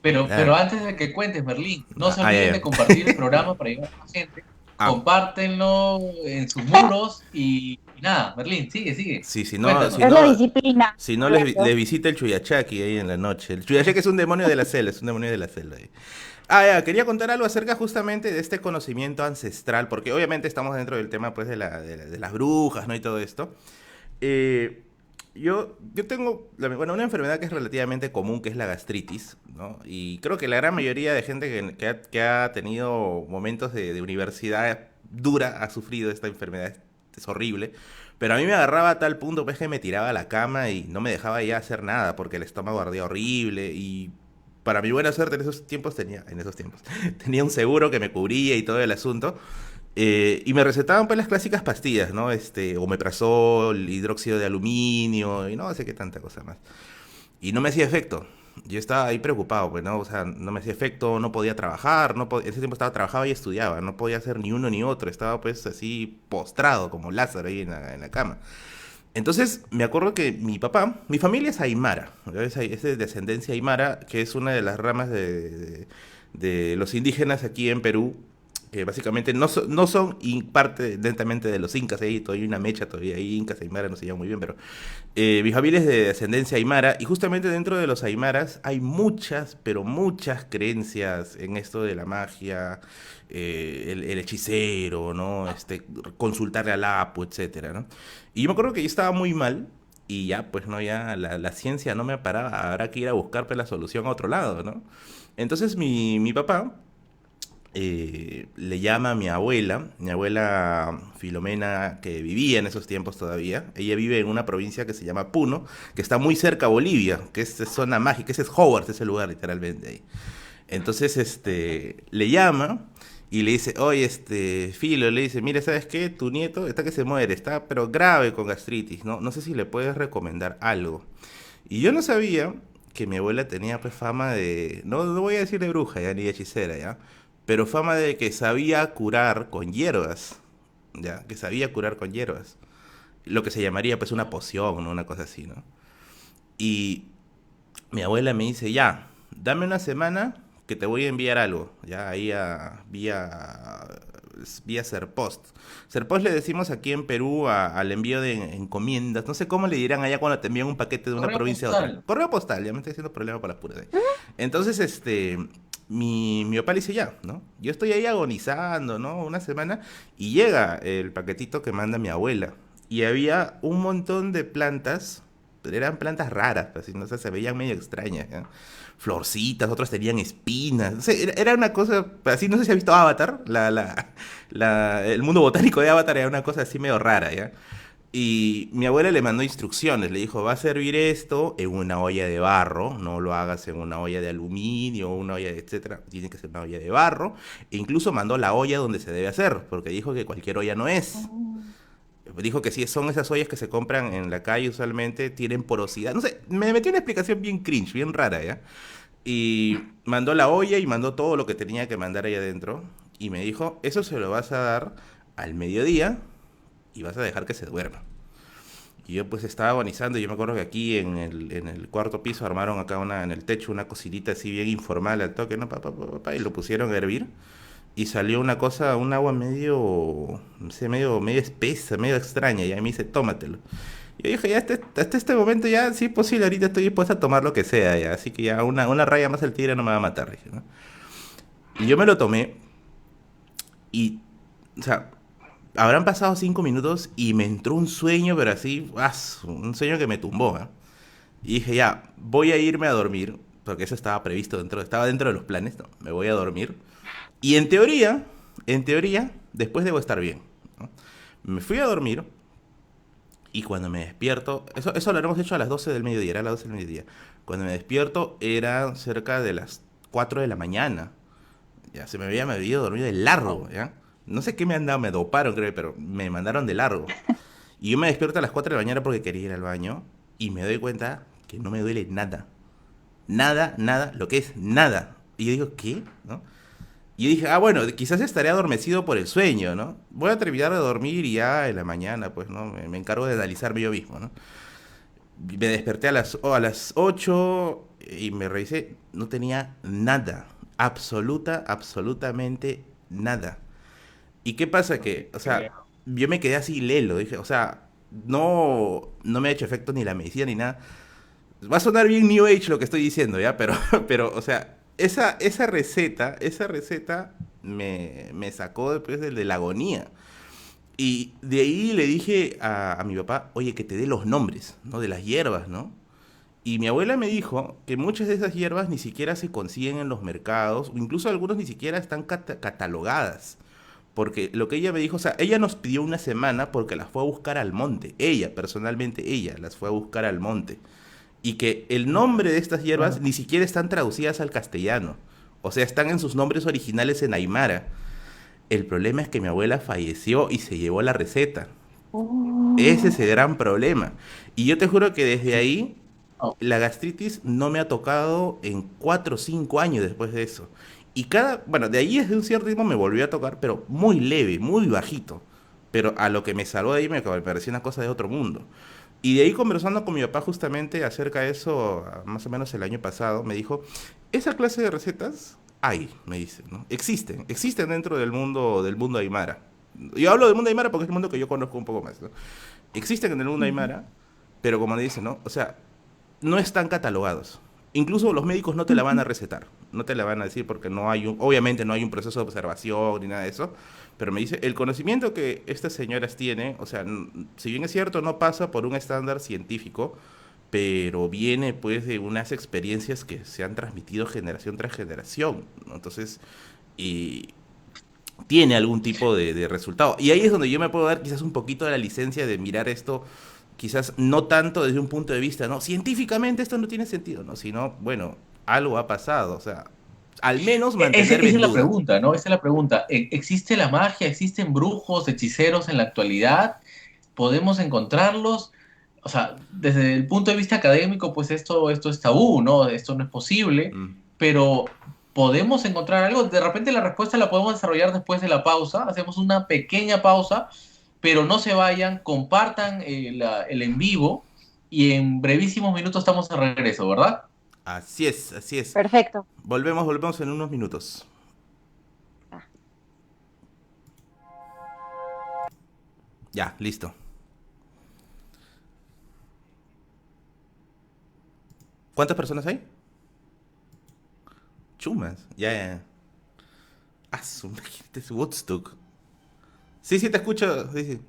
Pero antes de que cuentes, Merlín, no se ya, olviden ya. de compartir el programa para llegar a más gente. Ah, Compártenlo en sus muros y nada, Merlín, sigue. sí, Cuéntanos. Es la disciplina si no les hablando. visita el Chuyachaki ahí en la noche. El Chuyachaki es un demonio de la selva, es un demonio de la selva. Ahí. Ya, quería contar algo acerca justamente de este conocimiento ancestral, porque obviamente estamos dentro del tema pues de las brujas, ¿no? Y todo esto. Eh, yo tengo, bueno, una enfermedad que es relativamente común, que es la gastritis, ¿no? Y creo que la gran mayoría de gente que ha tenido momentos de universidad dura ha sufrido esta enfermedad, es horrible. Pero a mí me agarraba a tal punto pues, que me tiraba a la cama y no me dejaba ya hacer nada porque el estómago ardía horrible y para mi buena suerte tenía un seguro que me cubría y todo el asunto. Y me recetaban pues las clásicas pastillas, ¿no? Omeprazol, hidróxido de aluminio y no sé qué tanta cosa más. Y no me hacía efecto. Yo estaba ahí preocupado, pues, ¿no? O sea, no me hacía efecto, no podía trabajar, ese tiempo trabajaba y estudiaba, no podía hacer ni uno ni otro, estaba pues así postrado como Lázaro ahí en la cama. Entonces, me acuerdo que mi familia es aymara, ¿no? Es de descendencia aymara, que es una de las ramas de los indígenas aquí en Perú, que básicamente no son parte lentamente de los incas, ahí todavía hay una mecha, todavía hay incas, aymara, no se llama muy bien, pero mi familia es de descendencia aymara, y justamente dentro de los aymaras hay muchas, pero muchas creencias en esto de la magia, el hechicero, ¿no? Consultarle al Apu, etcétera, ¿no? Y yo me acuerdo que yo estaba muy mal y ya, pues no, ya la ciencia no me paraba, habrá que ir a buscar pues, la solución a otro lado, ¿no? Entonces mi papá le llama a mi abuela Filomena, que vivía en esos tiempos todavía. Ella vive en una provincia que se llama Puno, que está muy cerca a Bolivia, que es zona mágica, ese es Howard, ese lugar literalmente ahí. Entonces, le llama y le dice, oye, Filo, le dice, mira, ¿sabes qué? Tu nieto está que se muere, está pero grave con gastritis, ¿no? No sé si le puedes recomendar algo. Y yo no sabía que mi abuela tenía pues fama de, no voy a decir de bruja ya, ni de hechicera ya, pero fama de que sabía curar con hierbas, ya, que sabía curar con hierbas. Lo que se llamaría pues una poción, ¿no? Una cosa así, ¿no? Y mi abuela me dice, ya, dame una semana que te voy a enviar algo, ya ahí vía Serpost. Serpost le decimos aquí en Perú al envío de encomiendas, no sé cómo le dirán allá cuando te envían un paquete de una Correo provincia a otra. postal. Correo postal, ya me estoy haciendo problema para las puras. Entonces, mi papá le dice ya, ¿no? Yo estoy ahí agonizando, ¿no? Una semana y llega el paquetito que manda mi abuela. Y había un montón de plantas, pero eran plantas raras, pues, no sé, se veían medio extrañas, ¿ya? Florcitas, otros tenían espinas. No sé, era una cosa así, no sé si has visto Avatar, el mundo botánico de Avatar era una cosa así medio rara, ¿ya? Y mi abuela le mandó instrucciones, le dijo, va a servir esto en una olla de barro, no lo hagas en una olla de aluminio, una olla de etcétera, tiene que ser una olla de barro. E incluso mandó la olla donde se debe hacer, porque dijo que cualquier olla no es. Oh. Dijo que sí, son esas ollas que se compran en la calle usualmente, tienen porosidad. No sé, me metió una explicación bien cringe, bien rara, ¿ya? Y mandó la olla y mandó todo lo que tenía que mandar ahí adentro. Y me dijo, eso se lo vas a dar al mediodía y vas a dejar que se duerma. Y yo pues estaba agonizando. Y yo me acuerdo que aquí en el cuarto piso armaron acá en el techo una cocinita así bien informal al toque, ¿no? Y lo pusieron a hervir. Y salió una cosa, un agua medio, no sé, medio espesa, medio extraña. Y ahí me dice, tómatelo. Y yo dije, ya hasta este momento ya, sí es posible, ahorita estoy dispuesto a tomar lo que sea ya. Así que ya una raya más al tigre no me va a matar, dije, ¿no? Y yo me lo tomé y, o sea, habrán pasado 5 minutos y me entró un sueño, pero así, un sueño que me tumbó, ¿eh? Y dije, ya, voy a irme a dormir, porque eso estaba previsto estaba dentro de los planes, ¿no? Me voy a dormir. Y en teoría, después debo estar bien, ¿no? Me fui a dormir y cuando me despierto, eso lo habíamos hecho a las 12 del mediodía, era a las 12 del mediodía. Cuando me despierto era cerca de las 4 de la mañana. Ya me había dormido de largo, ¿ya? No sé qué me han dado, me doparon, creo, pero me mandaron de largo. Y yo me despierto a las 4 de la mañana porque quería ir al baño y me doy cuenta que no me duele nada. Nada, nada, lo que es nada. Y yo digo, ¿qué? ¿No? Y yo dije, bueno, quizás estaré adormecido por el sueño, ¿no? Voy a terminar de dormir y ya en la mañana, pues, ¿no? Me encargo de analizarme yo mismo, ¿no? Me desperté a las 8 y me revisé, no tenía nada, absolutamente nada. ¿Y qué pasa? Que, o sea, yo me quedé así lelo, dije, o sea, no me ha hecho efecto ni la medicina ni nada. Va a sonar bien New Age lo que estoy diciendo, ¿ya? Pero o sea, esa receta me sacó después de la agonía. Y de ahí le dije a mi papá, oye, que te dé los nombres, ¿no? De las hierbas, ¿no? Y mi abuela me dijo que muchas de esas hierbas ni siquiera se consiguen en los mercados, o incluso algunos ni siquiera están catalogadas. Porque lo que ella me dijo, o sea, ella nos pidió una semana porque las fue a buscar al monte. Ella, personalmente, ella las fue a buscar al monte. Y que el nombre de estas hierbas ni siquiera están traducidas al castellano. O sea, están en sus nombres originales en Aymara. El problema es que mi abuela falleció y se llevó la receta. Ese es Oh. el gran problema. Y yo te juro que desde ahí Oh, la gastritis no me ha tocado en 4 o 5 años después de eso. Y bueno, de ahí desde un cierto tiempo me volvió a tocar, pero muy leve, muy bajito. Pero a lo que me salvó de ahí me pareció una cosa de otro mundo. Y de ahí conversando con mi papá justamente acerca de eso, más o menos el año pasado, me dijo, esa clase de recetas hay, me dice, ¿no? Existen dentro del mundo Aymara. Yo hablo del mundo Aymara porque es el mundo que yo conozco un poco más, ¿no? Existen en el mundo Ujú. Aymara, pero como le dice, ¿no? O sea, no están catalogados. Incluso los médicos no te la van a Ujú. recetar, no te la van a decir porque obviamente no hay un proceso de observación ni nada de eso, pero me dice, el conocimiento que estas señoras tienen, o sea, si bien es cierto, no pasa por un estándar científico, pero viene pues de unas experiencias que se han transmitido generación tras generación, ¿no? Entonces, y tiene algún tipo de resultado. Y ahí es donde yo me puedo dar quizás un poquito de la licencia de mirar esto, quizás no tanto desde un punto de vista, ¿no? Científicamente esto no tiene sentido, ¿no? Sino, bueno, algo ha pasado, o sea, al menos mantenerme Esa en es la duda. pregunta, ¿no? Esa es la pregunta. ¿Existe la magia? ¿Existen brujos, hechiceros en la actualidad? ¿Podemos encontrarlos? O sea, desde el punto de vista académico, pues esto es tabú, ¿no? Esto no es posible, Mm. pero ¿podemos encontrar algo? De repente la respuesta la podemos desarrollar después de la pausa. Hacemos una pequeña pausa, pero no se vayan, compartan el en vivo y en brevísimos minutos estamos de regreso, ¿verdad? Así es, así es. Perfecto. Volvemos en unos minutos. Ah. Ya, listo. ¿Cuántas personas hay? Chumas, ya, ya. Ah, imagínate es Woodstock. Sí, sí, te escucho. Sí, sí.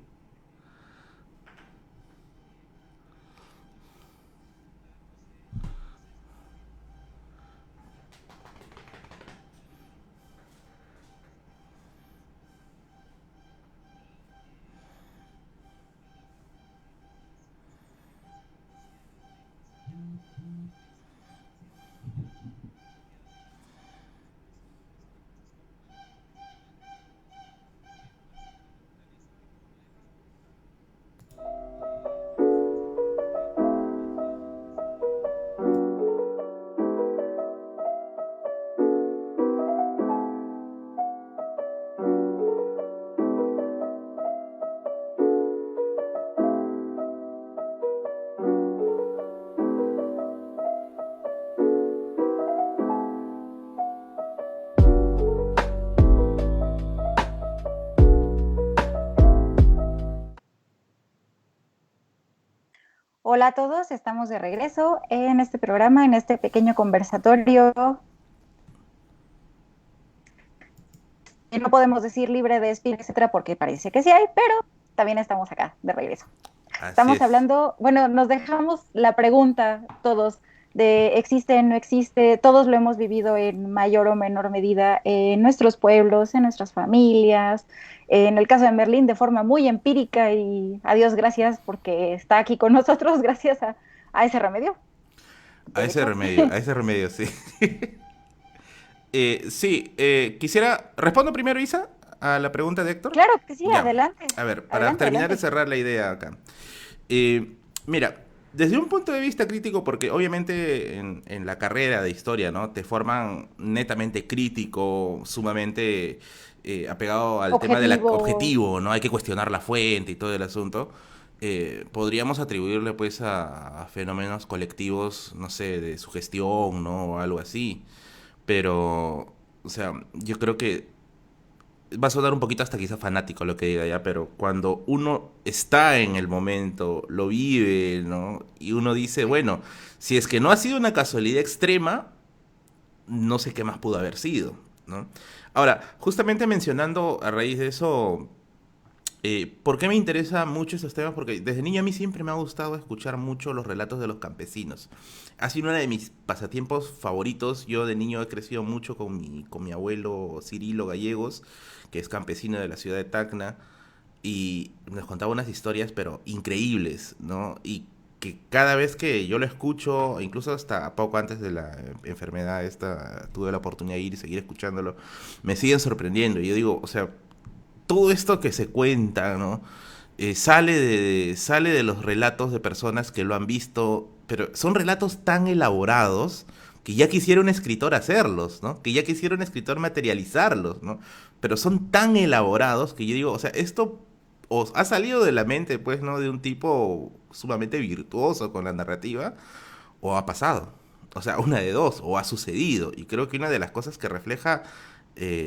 Hola a todos, estamos de regreso en este programa, en este pequeño conversatorio. No podemos decir libre de spin, etcétera, porque parece que sí hay, pero también estamos acá de regreso. Así Estamos es. hablando, bueno, nos dejamos la pregunta todos de existe, no existe, todos lo hemos vivido en mayor o menor medida en nuestros pueblos, en nuestras familias, en el caso de Merlín de forma muy empírica y a Dios gracias porque está aquí con nosotros gracias a ese remedio. De hecho. A ese remedio, sí. Sí, quisiera... ¿Respondo primero, Isa, a la pregunta de Héctor? Claro que sí, Ya. adelante. A ver, para Adelante, terminar adelante. de cerrar la idea acá. Mira, desde un punto de vista crítico, porque obviamente en la carrera de historia, ¿no? Te forman netamente crítico, sumamente apegado al tema del Objetivo. objetivo, ¿no? Hay que cuestionar la fuente y todo el asunto. Podríamos atribuirle pues a fenómenos colectivos, no sé, de sugestión, ¿no? O algo así. Pero, o sea, yo creo que va a sonar un poquito hasta quizá fanático lo que diga ya, pero cuando uno está en el momento, lo vive, ¿no? Y uno dice, bueno, si es que no ha sido una casualidad extrema, no sé qué más pudo haber sido, ¿no? Ahora, justamente mencionando a raíz de eso, ¿por qué me interesa mucho estos temas? Porque desde niño a mí siempre me ha gustado escuchar mucho los relatos de los campesinos. Ha sido uno de mis pasatiempos favoritos. Yo de niño he crecido mucho con mi abuelo Cirilo Gallegos, que es campesino de la ciudad de Tacna, y nos contaba unas historias, pero increíbles, ¿no? Y que cada vez que yo lo escucho, incluso hasta poco antes de la enfermedad esta, tuve la oportunidad de ir y seguir escuchándolo, me siguen sorprendiendo. Y yo digo, o sea, todo esto que se cuenta, ¿no? Sale de los relatos de personas que lo han visto, pero son relatos tan elaborados que ya quisiera un escritor hacerlos, ¿no? Que ya quisiera un escritor materializarlos, ¿no? Pero son tan elaborados que yo digo, o sea, esto o ha salido de la mente, pues, ¿no? De un tipo sumamente virtuoso con la narrativa, o ha pasado. O sea, una de dos, o ha sucedido. Y creo que una de las cosas que refleja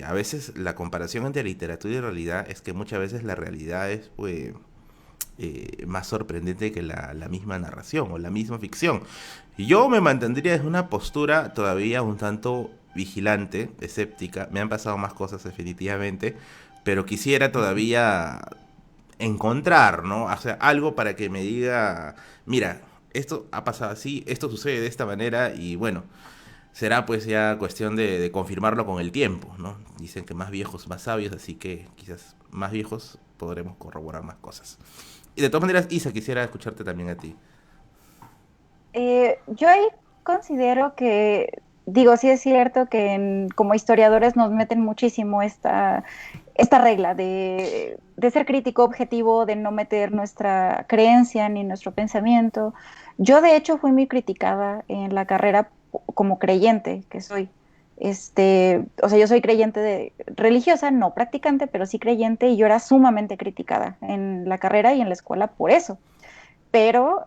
a veces la comparación entre literatura y realidad es que muchas veces la realidad es pues, más sorprendente que la misma narración o la misma ficción. Y yo me mantendría en una postura todavía un tanto vigilante, escéptica. Me han pasado más cosas definitivamente, pero quisiera todavía encontrar, ¿no? O sea, algo para que me diga, mira, esto ha pasado así, esto sucede de esta manera y bueno, será pues ya cuestión de confirmarlo con el tiempo, ¿no? Dicen que más viejos, más sabios, así que quizás más viejos podremos corroborar más cosas. Y de todas maneras, Isa, quisiera escucharte también a ti. Yo ahí considero que, digo, sí es cierto que como historiadores nos meten muchísimo esta regla de ser crítico objetivo, de no meter nuestra creencia ni nuestro pensamiento. Yo de hecho fui muy criticada en la carrera como creyente que soy. O sea, yo soy religiosa, no practicante, pero sí creyente, y yo era sumamente criticada en la carrera y en la escuela por eso. Pero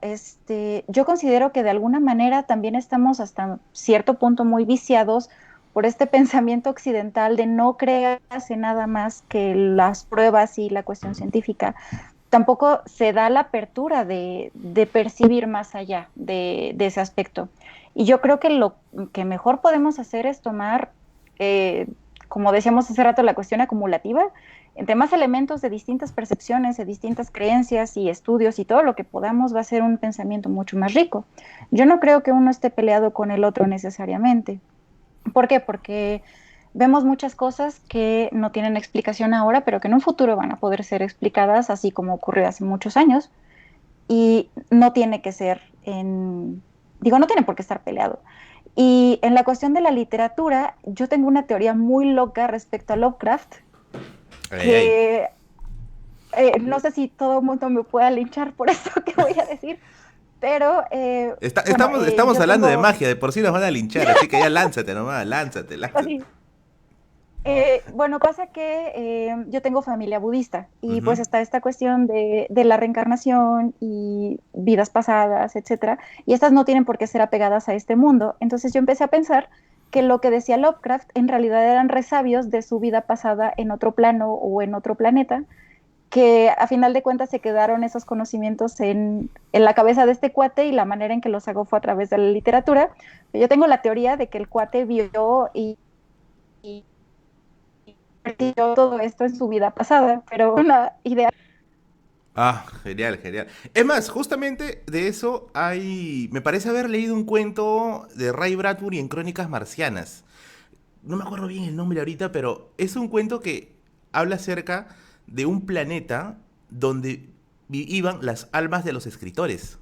yo considero que de alguna manera también estamos hasta cierto punto muy viciados por este pensamiento occidental de no creerse nada más que las pruebas y la cuestión científica. Tampoco se da la apertura de percibir más allá de ese aspecto. Y yo creo que lo que mejor podemos hacer es tomar, como decíamos hace rato, la cuestión acumulativa, entre más elementos de distintas percepciones, de distintas creencias y estudios y todo lo que podamos va a ser un pensamiento mucho más rico. Yo no creo que uno esté peleado con el otro necesariamente. ¿Por qué? Porque vemos muchas cosas que no tienen explicación ahora, pero que en un futuro van a poder ser explicadas, así como ocurrió hace muchos años, y no tiene que ser no tiene por qué estar peleado. Y en la cuestión de la literatura, yo tengo una teoría muy loca respecto a Lovecraft, que no sé si todo el mundo me pueda linchar por eso que voy a decir, pero estamos hablando de magia, de por sí nos van a linchar, así que ya lánzate nomás, lánzate. Así. Pasa que yo tengo familia budista y pues está esta cuestión de la reencarnación y vidas pasadas, etcétera, y estas no tienen por qué ser apegadas a este mundo. Entonces yo empecé a pensar que lo que decía Lovecraft en realidad eran resabios de su vida pasada en otro plano o en otro planeta, que a final de cuentas se quedaron esos conocimientos en la cabeza de este cuate y la manera en que los sacó fue a través de la literatura. Yo tengo la teoría de que el cuate vio y perdió todo esto en su vida pasada, pero una idea. Ah, genial, genial. Es más, justamente de eso me parece haber leído un cuento de Ray Bradbury en Crónicas Marcianas. No me acuerdo bien el nombre ahorita, pero es un cuento que habla acerca de un planeta donde iban las almas de los escritores.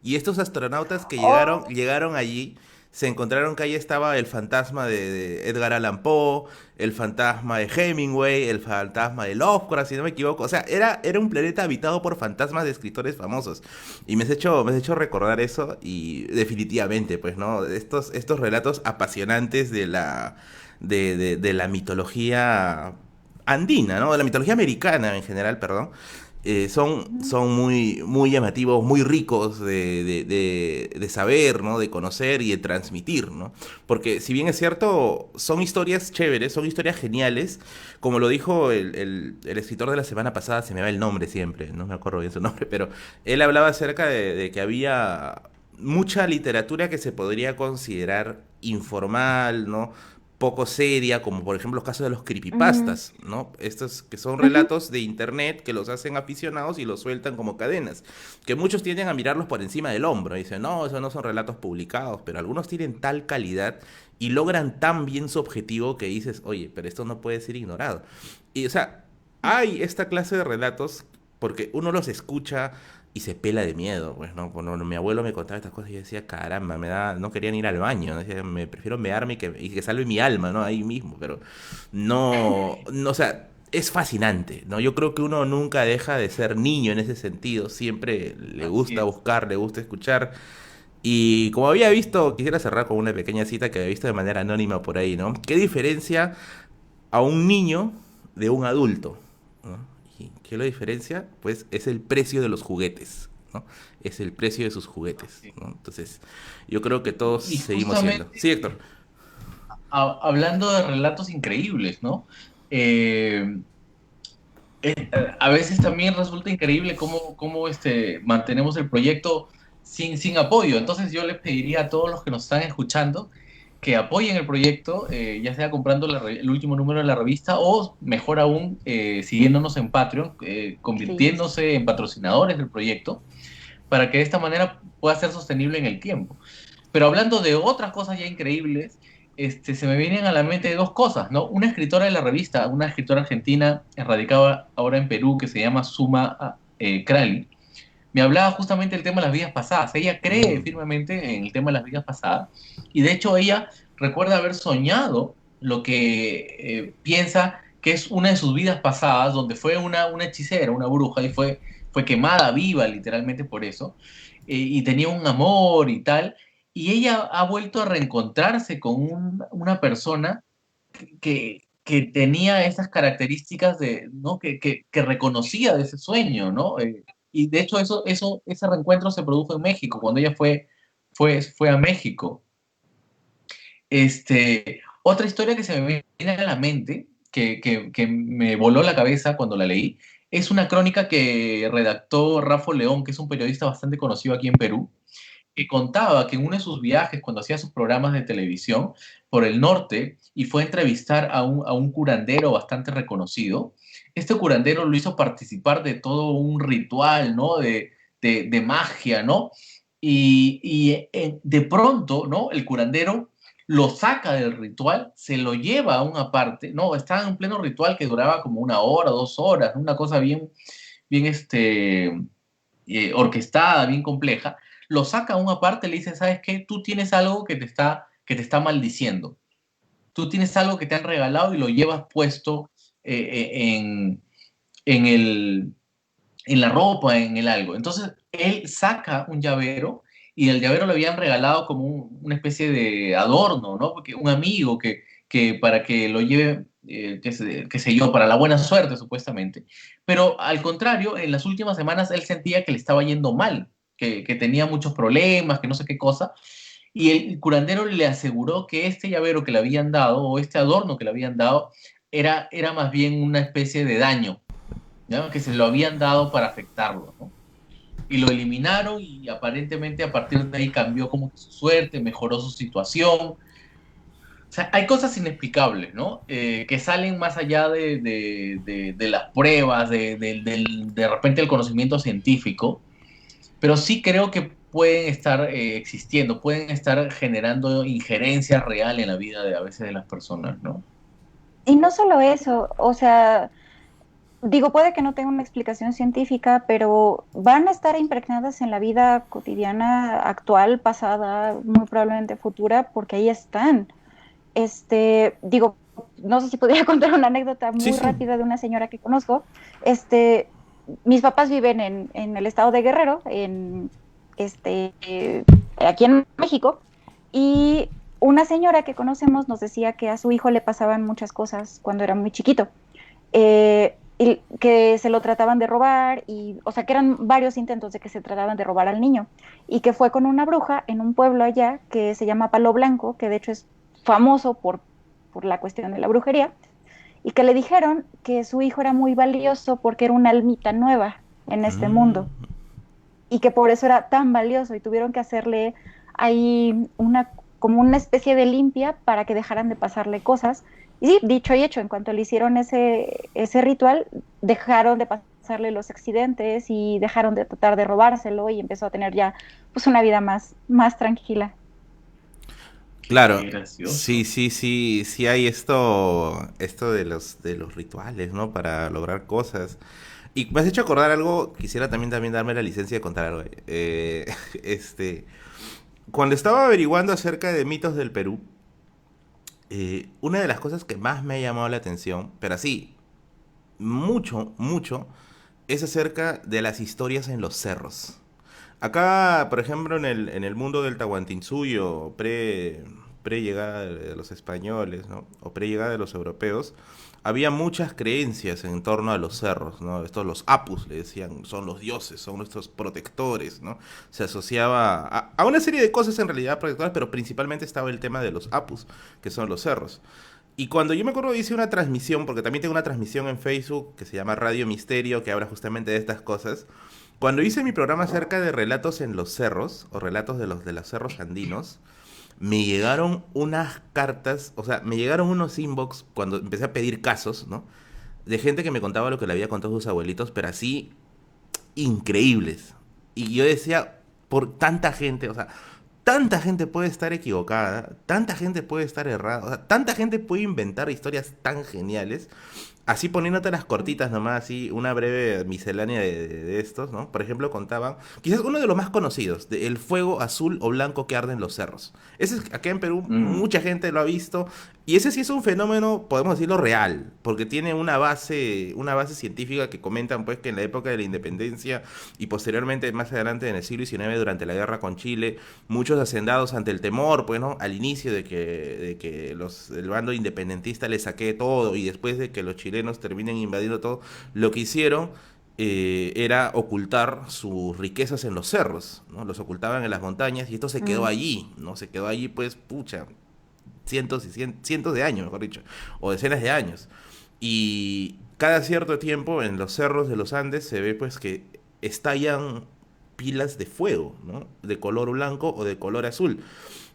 Y estos astronautas que llegaron allí, se encontraron que ahí estaba el fantasma de Edgar Allan Poe, el fantasma de Hemingway, el fantasma de Lovecraft, si no me equivoco. O sea, era un planeta habitado por fantasmas de escritores famosos. Y me has hecho recordar eso y definitivamente, pues, ¿no? Estos relatos apasionantes de la mitología andina, ¿no? De la mitología americana en general, perdón. Son muy, muy llamativos, muy ricos de saber, ¿no? De conocer y de transmitir, ¿no? Porque si bien es cierto, son historias chéveres, son historias geniales, como lo dijo el escritor de la semana pasada, se me va el nombre siempre, no me acuerdo bien su nombre, pero él hablaba acerca de que había mucha literatura que se podría considerar informal, ¿no? Poco seria, como por ejemplo los casos de los Ujú, creepypastas, ¿no? Estos que son ujú. relatos de internet que los hacen aficionados y los sueltan como cadenas, que muchos tienden a mirarlos por encima del hombro, y dicen, no, esos no son relatos publicados, pero algunos tienen tal calidad y logran tan bien su objetivo que dices, oye, pero esto no puede ser ignorado. Y o sea, hay esta clase de relatos porque uno los escucha y se pela de miedo, pues, ¿no? Cuando mi abuelo me contaba estas cosas, yo decía, caramba, no quería ni ir al baño, ¿no? Decía, me prefiero mearme y que salve mi alma, ¿no? Ahí mismo, pero no, o sea, es fascinante, ¿no? Yo creo que uno nunca deja de ser niño en ese sentido, siempre le Así gusta es. buscar, le gusta escuchar, y como había visto, quisiera cerrar con una pequeña cita que había visto de manera anónima por ahí, ¿no? ¿Qué diferencia a un niño de un adulto? ¿No? ¿Y qué lo diferencia? Pues es el precio de los juguetes, ¿no? Es el precio de sus juguetes, Sí. ¿no? Entonces, yo creo que todos Y seguimos siendo. justamente Sí, Héctor. hablando de relatos increíbles, ¿no? Eh, a veces también resulta increíble cómo mantenemos el proyecto sin apoyo. Entonces yo les pediría a todos los que nos están escuchando que apoyen el proyecto, ya sea comprando el último número de la revista o, mejor aún, siguiéndonos en Patreon, Sí. convirtiéndose en patrocinadores del proyecto, para que de esta manera pueda ser sostenible en el tiempo. Pero hablando de otras cosas ya increíbles, se me vienen a la mente dos cosas, ¿no? Una escritora de la revista, una escritora argentina radicada ahora en Perú, que se llama Suma Krali, me hablaba justamente del tema de las vidas pasadas. Ella cree Mm. firmemente en el tema de las vidas pasadas y de hecho ella recuerda haber soñado lo que piensa que es una de sus vidas pasadas, donde fue una hechicera, una bruja, y fue quemada viva literalmente por eso, y tenía un amor y tal, y ella ha vuelto a reencontrarse con una persona que tenía esas características ¿no? que reconocía de ese sueño, ¿no? Y de hecho ese reencuentro se produjo en México, cuando ella fue a México. Otra historia que se me viene a la mente, que me voló la cabeza cuando la leí, es una crónica que redactó Rafa León, que es un periodista bastante conocido aquí en Perú, que contaba que en uno de sus viajes, cuando hacía sus programas de televisión por el norte, y fue a entrevistar a un curandero bastante reconocido, este curandero lo hizo participar de todo un ritual, ¿no? De magia, ¿no? Y de pronto, ¿no? El curandero lo saca del ritual, se lo lleva a una parte, ¿no? Estaba en un pleno ritual que duraba como 1 hora, 2 horas, ¿no? Una cosa bien orquestada, bien compleja, lo saca a una parte y le dice, ¿sabes qué? Tú tienes algo que te está maldiciendo. Tú tienes algo que te han regalado y lo llevas puesto en, el, en la ropa, en el algo. Entonces, él saca un llavero y el llavero le habían regalado como una especie de adorno, ¿no? Porque un amigo que para que lo lleve, qué sé yo, para la buena suerte, supuestamente. Pero al contrario, en las últimas semanas él sentía que le estaba yendo mal, que tenía muchos problemas, que no sé qué cosa. Y el curandero le aseguró que este llavero que le habían dado, o este adorno que le habían dado, era más bien una especie de daño, ¿no? Que se lo habían dado para afectarlo, ¿no? Y lo eliminaron y aparentemente a partir de ahí cambió como que su suerte, mejoró su situación. O sea, hay cosas inexplicables, ¿no? Que salen más allá de las pruebas, de repente el conocimiento científico, pero sí creo que pueden estar existiendo, pueden estar generando injerencia real en la vida de a veces de las personas, ¿no? Y no solo eso, o sea, digo, puede que no tenga una explicación científica, pero van a estar impregnadas en la vida cotidiana actual, pasada, muy probablemente futura, porque ahí están. Digo, no sé si podría contar una anécdota muy Sí, sí. rápida de una señora que conozco. Mis papás viven en el estado de Guerrero, aquí en México, y una señora que conocemos nos decía que a su hijo le pasaban muchas cosas cuando era muy chiquito. Y que se lo trataban de robar, o sea, que eran varios intentos de que se trataban de robar al niño, y que fue con una bruja en un pueblo allá que se llama Palo Blanco, que de hecho es famoso por la cuestión de la brujería, y que le dijeron que su hijo era muy valioso porque era una almita nueva en este mundo, Mm. y que por eso era tan valioso, y tuvieron que hacerle ahí como una especie de limpia para que dejaran de pasarle cosas. Y sí, dicho y hecho, en cuanto le hicieron ese ritual, dejaron de pasarle los accidentes y dejaron de tratar de robárselo, y empezó a tener ya pues una vida más tranquila. Claro, Qué gracioso. sí, sí, sí, sí hay esto de los rituales, ¿no? Para lograr cosas. Y me has hecho acordar algo, quisiera también darme la licencia de contar algo. Este, cuando estaba averiguando acerca de mitos del Perú, una de las cosas que más me ha llamado la atención, pero así, mucho, mucho, es acerca de las historias en los cerros. Acá, por ejemplo, en el mundo del Tahuantinsuyo, pre llegada de los españoles, ¿no? O pre llegada de los europeos, había muchas creencias en torno a los cerros, ¿no? Estos los apus, le decían, son los dioses, son nuestros protectores, ¿no? Se asociaba a una serie de cosas en realidad protectoras, pero principalmente estaba el tema de los apus, que son los cerros. Y cuando yo me acuerdo hice una transmisión, porque también tengo una transmisión en Facebook que se llama Radio Misterio, que habla justamente de estas cosas. Cuando hice mi programa acerca de relatos en los cerros, o relatos de los cerros andinos, me llegaron unas cartas, o sea, me llegaron unos inbox cuando empecé a pedir casos, ¿no? De gente que me contaba lo que le había contado sus abuelitos, pero así increíbles. Y yo decía, por tanta gente, o sea, tanta gente puede estar equivocada, tanta gente puede estar errada, o sea, tanta gente puede inventar historias tan geniales. Así poniéndote las cortitas nomás, así una breve miscelánea de estos, ¿no? Por ejemplo, contaban, quizás uno de los más conocidos, de el fuego azul o blanco que arde en los cerros. Ese es, acá en Perú Mm. mucha gente lo ha visto, y ese sí es un fenómeno, podemos decirlo, real, porque tiene una base científica que comentan pues que en la época de la independencia y posteriormente, más adelante en el siglo XIX, durante la guerra con Chile, muchos hacendados ante el temor, pues, ¿no? Al inicio de que el bando independentista le saquee todo y después de que los chilenos terminen invadiendo todo, lo que hicieron era ocultar sus riquezas en los cerros, ¿no? Los ocultaban en las montañas y esto se quedó Mm. allí, ¿no? Se quedó allí, pues, pucha, cientos y cientos de años, mejor dicho, o decenas de años. Y cada cierto tiempo en los cerros de los Andes se ve pues que estallan pilas de fuego, ¿no? De color blanco o de color azul.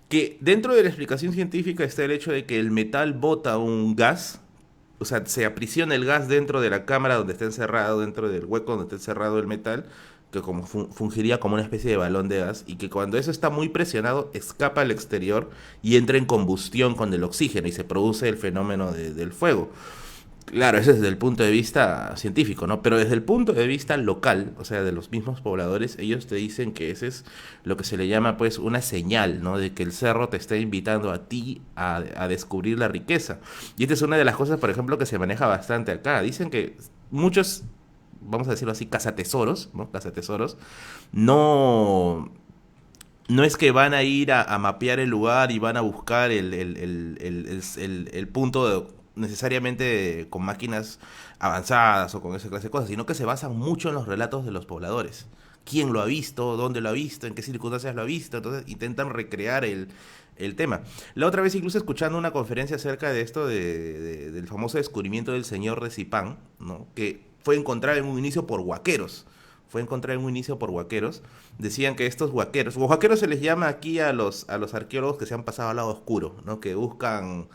Que dentro de la explicación científica está el hecho de que el metal bota un gas, o sea, se aprisiona el gas dentro de la cámara donde está encerrado, dentro del hueco donde está encerrado el metal, que como fungiría como una especie de balón de gas, y que cuando eso está muy presionado, escapa al exterior y entra en combustión con el oxígeno y se produce el fenómeno del fuego. Claro, ese es desde el punto de vista científico, ¿no? Pero desde el punto de vista local, o sea, de los mismos pobladores, ellos te dicen que ese es lo que se le llama, pues, una señal, ¿no? De que el cerro te está invitando a ti a descubrir la riqueza. Y esta es una de las cosas, por ejemplo, que se maneja bastante acá. Dicen que muchos, vamos a decirlo así, cazatesoros, ¿no? Cazatesoros, no... No es que van a ir a mapear el lugar y van a buscar el punto necesariamente con máquinas avanzadas o con esa clase de cosas, sino que se basan mucho en los relatos de los pobladores. ¿Quién lo ha visto? ¿Dónde lo ha visto? ¿En qué circunstancias lo ha visto? Entonces intentan recrear el tema. La otra vez incluso escuchando una conferencia acerca de esto del famoso descubrimiento del señor de Zipán, ¿no? Que fue encontrada en un inicio por huaqueros. Fue encontrada en un inicio por huaqueros. Decían que estos huaqueros se les llama aquí a los arqueólogos que se han pasado al lado oscuro, ¿no? Que buscan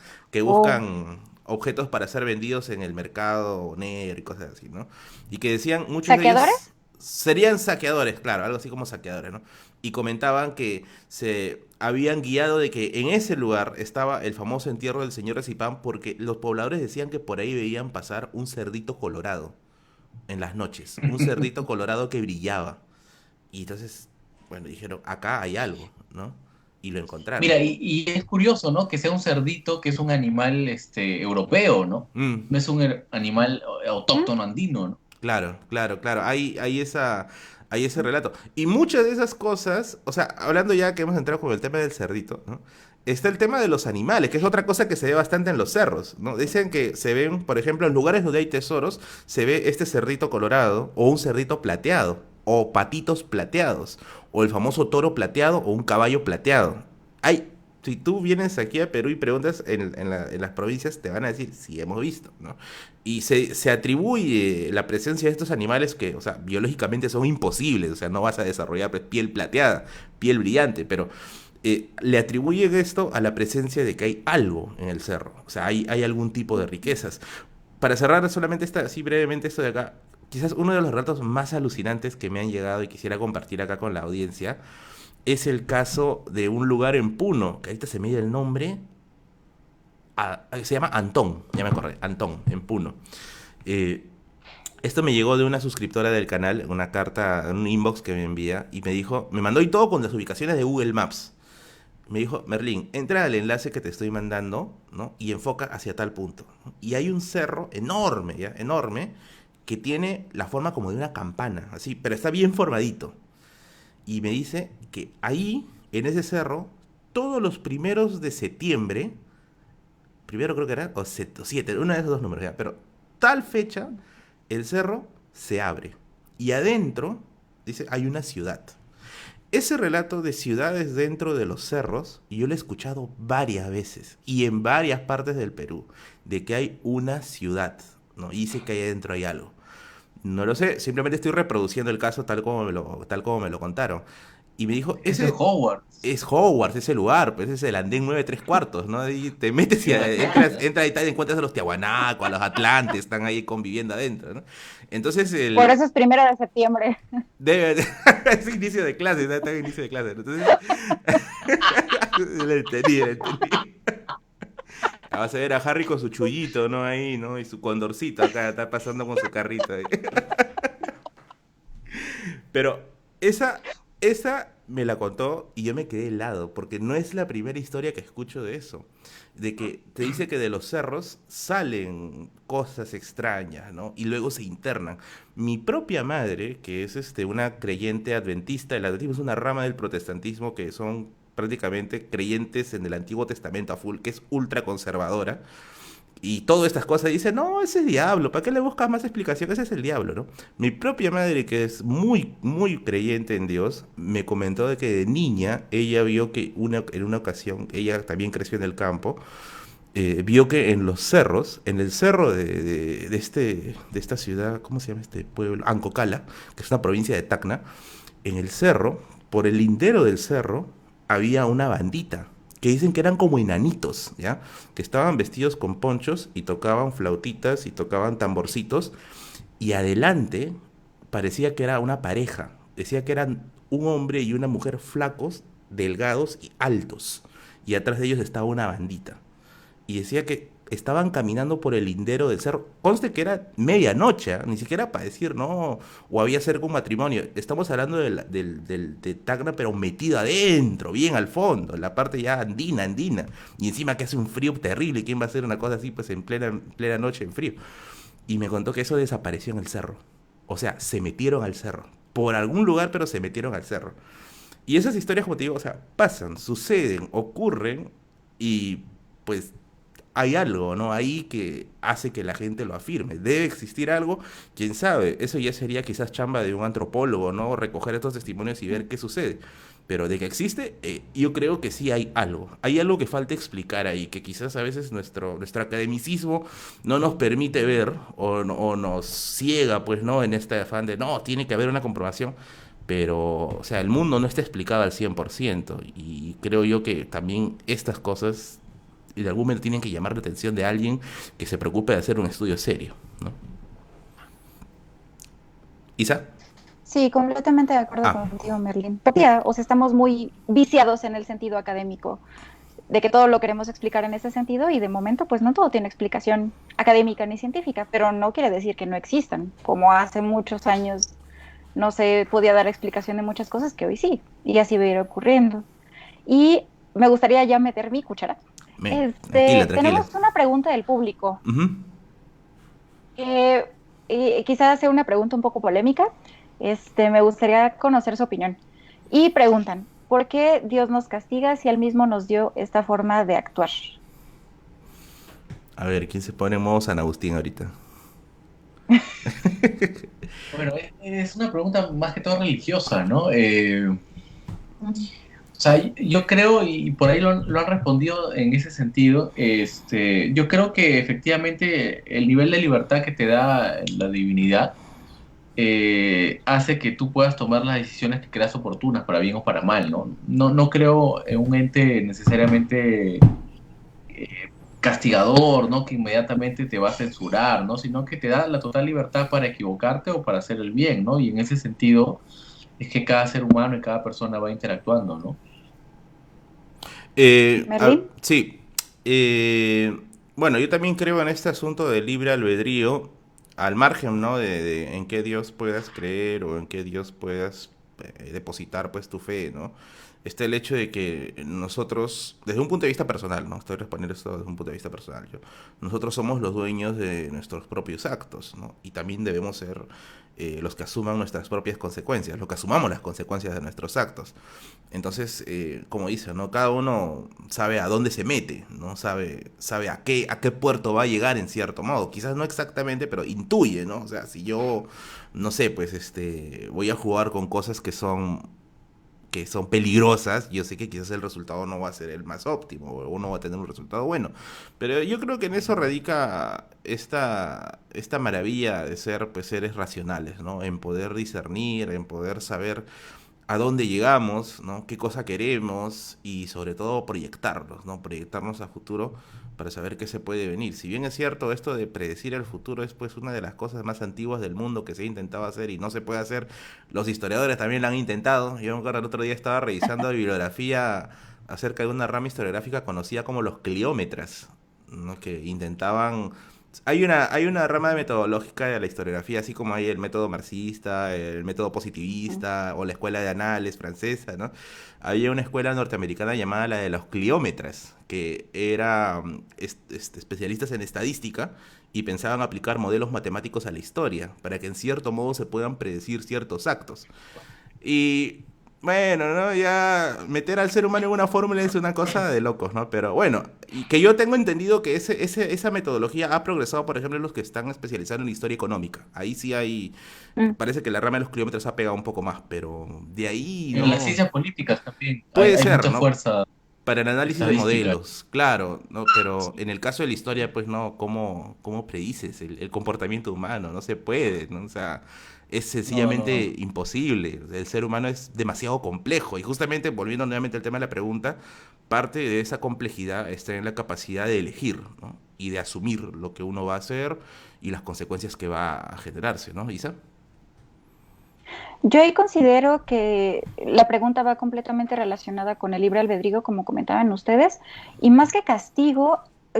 objetos para ser vendidos en el mercado negro y cosas así, ¿no? Y que decían, muchos de ellos ¿Saqueadores? serían saqueadores, claro, algo así como saqueadores, ¿no? Y comentaban que se habían guiado de que en ese lugar estaba el famoso entierro del señor Recipán porque los pobladores decían que por ahí veían pasar un cerdito colorado en las noches, un cerdito colorado que brillaba. Y entonces, bueno, dijeron, acá hay algo, ¿no? Y lo encontraron. Mira, y es curioso, ¿no? Que sea un cerdito, que es un animal europeo, ¿no? Mm, No es un animal autóctono andino, ¿no? claro, claro, claro. Hay ese relato. Y muchas de esas cosas, o sea, hablando ya que hemos entrado con el tema del cerdito, ¿no? Está el tema de los animales, que es otra cosa que se ve bastante en los cerros, ¿no? Dicen que se ven, por ejemplo, en lugares donde hay tesoros, se ve este cerdito colorado, o un cerdito plateado, o patitos plateados, o el famoso toro plateado, o un caballo plateado. Hay, si tú vienes aquí a Perú y preguntas en las provincias, te van a decir, sí, hemos visto, ¿no? Y se atribuye la presencia de estos animales que, o sea, biológicamente son imposibles, o sea, no vas a desarrollar pues, piel plateada, piel brillante, pero le atribuyen esto a la presencia de que hay algo en el cerro, o sea, hay algún tipo de riquezas. Para cerrar solamente así brevemente esto de acá, quizás uno de los relatos más alucinantes que me han llegado y quisiera compartir acá con la audiencia, es el caso de un lugar en Puno, que ahorita se me dio el nombre, se llama Antón, ya me acordé, Antón, en Puno. Eh, Esto me llegó de una suscriptora del canal, una carta, un inbox que me envía, y me dijo, me mandó y todo con las ubicaciones de Google Maps. Me dijo, Merlín, entra al enlace que te estoy mandando, ¿no? Y enfoca hacia tal punto, ¿no? Y hay un cerro enorme, ¿ya? Enorme, que tiene la forma como de una campana, así, pero está bien formadito. Y me dice que ahí, en ese cerro, todos los primeros de septiembre, primero creo que era, o 7, uno de esos dos números, ya, pero tal fecha, el cerro se abre. Y adentro, dice, hay una ciudad. Ese relato de ciudades dentro de los cerros, yo lo he escuchado varias veces, y en varias partes del Perú, de que hay una ciudad, ¿no? Y dice que ahí adentro hay algo. No lo sé, simplemente estoy reproduciendo el caso tal como me lo contaron. Y me dijo, Ese es Howard. es Hogwarts, ese lugar, pues es el andén 9 3/4, ¿no? Y te metes y entras y te encuentras a los Tiahuanaco, a los Atlantes, están ahí conviviendo adentro, ¿no? Entonces, Por eso es 1 de septiembre. es inicio de clase, ¿no? Está en inicio de clase, ¿no? Entonces, lo entendí, lo entendí. Vas a ver a Harry con su chullito, ¿no? Ahí, ¿no? Y su condorcito acá, está pasando con su carrito ahí. Pero esa me la contó y yo me quedé helado, porque no es la primera historia que escucho de eso. De que te dice que de los cerros salen cosas extrañas, ¿no? Y luego se internan. Mi propia madre, que es una creyente adventista, el adventismo es una rama del protestantismo que son prácticamente creyentes en el Antiguo Testamento a full, que es ultra conservadora. Y todas estas cosas dice, no, ese es diablo, ¿para qué le buscas más explicación? Ese es el diablo, ¿no? Mi propia madre, que es muy, muy creyente en Dios, me comentó de que de niña ella vio que en una ocasión, ella también creció en el campo, vio que en los cerros, en el cerro de esta ciudad, ¿cómo se llama este pueblo? Ancocala, que es una provincia de Tacna, en el cerro, por el lindero del cerro, había una bandita que dicen que eran como enanitos, ¿ya? Que estaban vestidos con ponchos y tocaban flautitas y tocaban tamborcitos, y adelante parecía que era una pareja, decía que eran un hombre y una mujer flacos, delgados y altos, y atrás de ellos estaba una bandita, y decía que estaban caminando por el lindero del cerro. Conste que era medianoche, ¿eh? Ni siquiera para decir, no, o había cerca un matrimonio. Estamos hablando de Tacna, pero metido adentro, bien al fondo, la parte ya andina, andina. Y encima que hace un frío terrible. ¿Quién va a hacer una cosa así pues en plena noche en frío? Y me contó que eso desapareció en el cerro. O sea, se metieron al cerro. Por algún lugar, pero se metieron al cerro. Y esas historias, como te digo, o sea, pasan, suceden, ocurren y pues hay algo, ¿no? Ahí que hace que la gente lo afirme. Debe existir algo, quién sabe. Eso ya sería quizás chamba de un antropólogo, ¿no? Recoger estos testimonios y ver qué sucede. Pero de que existe, yo creo que sí hay algo. Hay algo que falta explicar ahí, que quizás a veces nuestro academicismo no nos permite ver o nos ciega, pues, ¿no? En este afán de, no, tiene que haber una comprobación. Pero, o sea, el mundo no está explicado al 100%. Y creo yo que también estas cosas, de algún momento, tienen que llamar la atención de alguien que se preocupe de hacer un estudio serio, ¿no? ¿Isa? Sí, completamente de acuerdo Ah, contigo, Merlin. Pero ya, o sea, estamos muy viciados en el sentido académico, de que todo lo queremos explicar en ese sentido y de momento pues no todo tiene explicación académica ni científica, pero no quiere decir que no existan, como hace muchos años no se podía dar explicación de muchas cosas que hoy sí, y así va a ir ocurriendo. Y me gustaría ya meter mi cuchara. tranquila, tranquila. Tenemos una pregunta del público, Ujú. que quizás sea una pregunta un poco polémica. Me gustaría conocer su opinión. Y preguntan, ¿por qué Dios nos castiga si Él mismo nos dio esta forma de actuar? A ver, ¿quién se pone en modo San Agustín ahorita? Bueno, es una pregunta más que todo religiosa, ¿no? O sea, yo creo, y por ahí lo han respondido en ese sentido, yo creo que efectivamente el nivel de libertad que te da la divinidad hace que tú puedas tomar las decisiones que creas oportunas, para bien o para mal, ¿no? No creo en un ente necesariamente castigador, ¿no? Que inmediatamente te va a censurar, ¿no? Sino que te da la total libertad para equivocarte o para hacer el bien, ¿no? Y en ese sentido es que cada ser humano y cada persona va interactuando, ¿no? ¿Merlin? Sí. Bueno, yo también creo en este asunto del libre albedrío, al margen, ¿no? De en qué Dios puedas creer o en qué Dios puedas depositar, pues, tu fe, ¿no? Está el hecho de que nosotros, desde un punto de vista personal, ¿no? Estoy respondiendo esto desde un punto de vista personal. Nosotros somos los dueños de nuestros propios actos, ¿no? Y también debemos ser los que asuman nuestras propias consecuencias, los que asumamos las consecuencias de nuestros actos. Entonces, como dice, ¿no? Cada uno sabe a dónde se mete, ¿no? Sabe a qué puerto va a llegar en cierto modo. Quizás no exactamente, pero intuye, ¿no? O sea, si yo, no sé, pues, voy a jugar con cosas que son peligrosas, yo sé que quizás el resultado no va a ser el más óptimo, o uno va a tener un resultado bueno. Pero yo creo que en eso radica esta maravilla de ser, pues, seres racionales, ¿no? En poder discernir, en poder saber a dónde llegamos, ¿no? Qué cosa queremos y sobre todo proyectarnos, ¿no? Proyectarnos a futuro para saber qué se puede venir. Si bien es cierto, esto de predecir el futuro es pues una de las cosas más antiguas del mundo que se ha intentado hacer y no se puede hacer, los historiadores también lo han intentado. Yo me acuerdo el otro día estaba revisando bibliografía acerca de una rama historiográfica conocida como los cleómetras, ¿no? Que intentaban hay una rama metodológica de la historiografía, así como hay el método marxista, el método positivista o la escuela de Annales francesa, ¿no? Había una escuela norteamericana llamada la de los cliómetras, que era especialistas en estadística y pensaban aplicar modelos matemáticos a la historia para que en cierto modo se puedan predecir ciertos actos. Y bueno, ¿no? Ya meter al ser humano en una fórmula es una cosa de locos, ¿no? Pero bueno, y que yo tengo entendido que esa metodología ha progresado, por ejemplo, en los que están especializados en historia económica. Ahí sí hay, Mm. parece que la rama de los kilómetros ha pegado un poco más, pero de ahí En las no. ciencias políticas también Puede hay ser, mucha ¿no? fuerza Para el análisis de estadística. modelos, claro, ¿no? Pero en el caso de la historia, pues no, ¿cómo predices el comportamiento humano? No se puede, ¿no? O sea, es No. sencillamente imposible. El ser humano es demasiado complejo. Y justamente, volviendo nuevamente al tema de la pregunta, parte de esa complejidad está en la capacidad de elegir, ¿no? Y de asumir lo que uno va a hacer y las consecuencias que va a generarse, ¿no, Isa? Yo ahí considero que la pregunta va completamente relacionada con el libre albedrío, como comentaban ustedes, y más que castigo,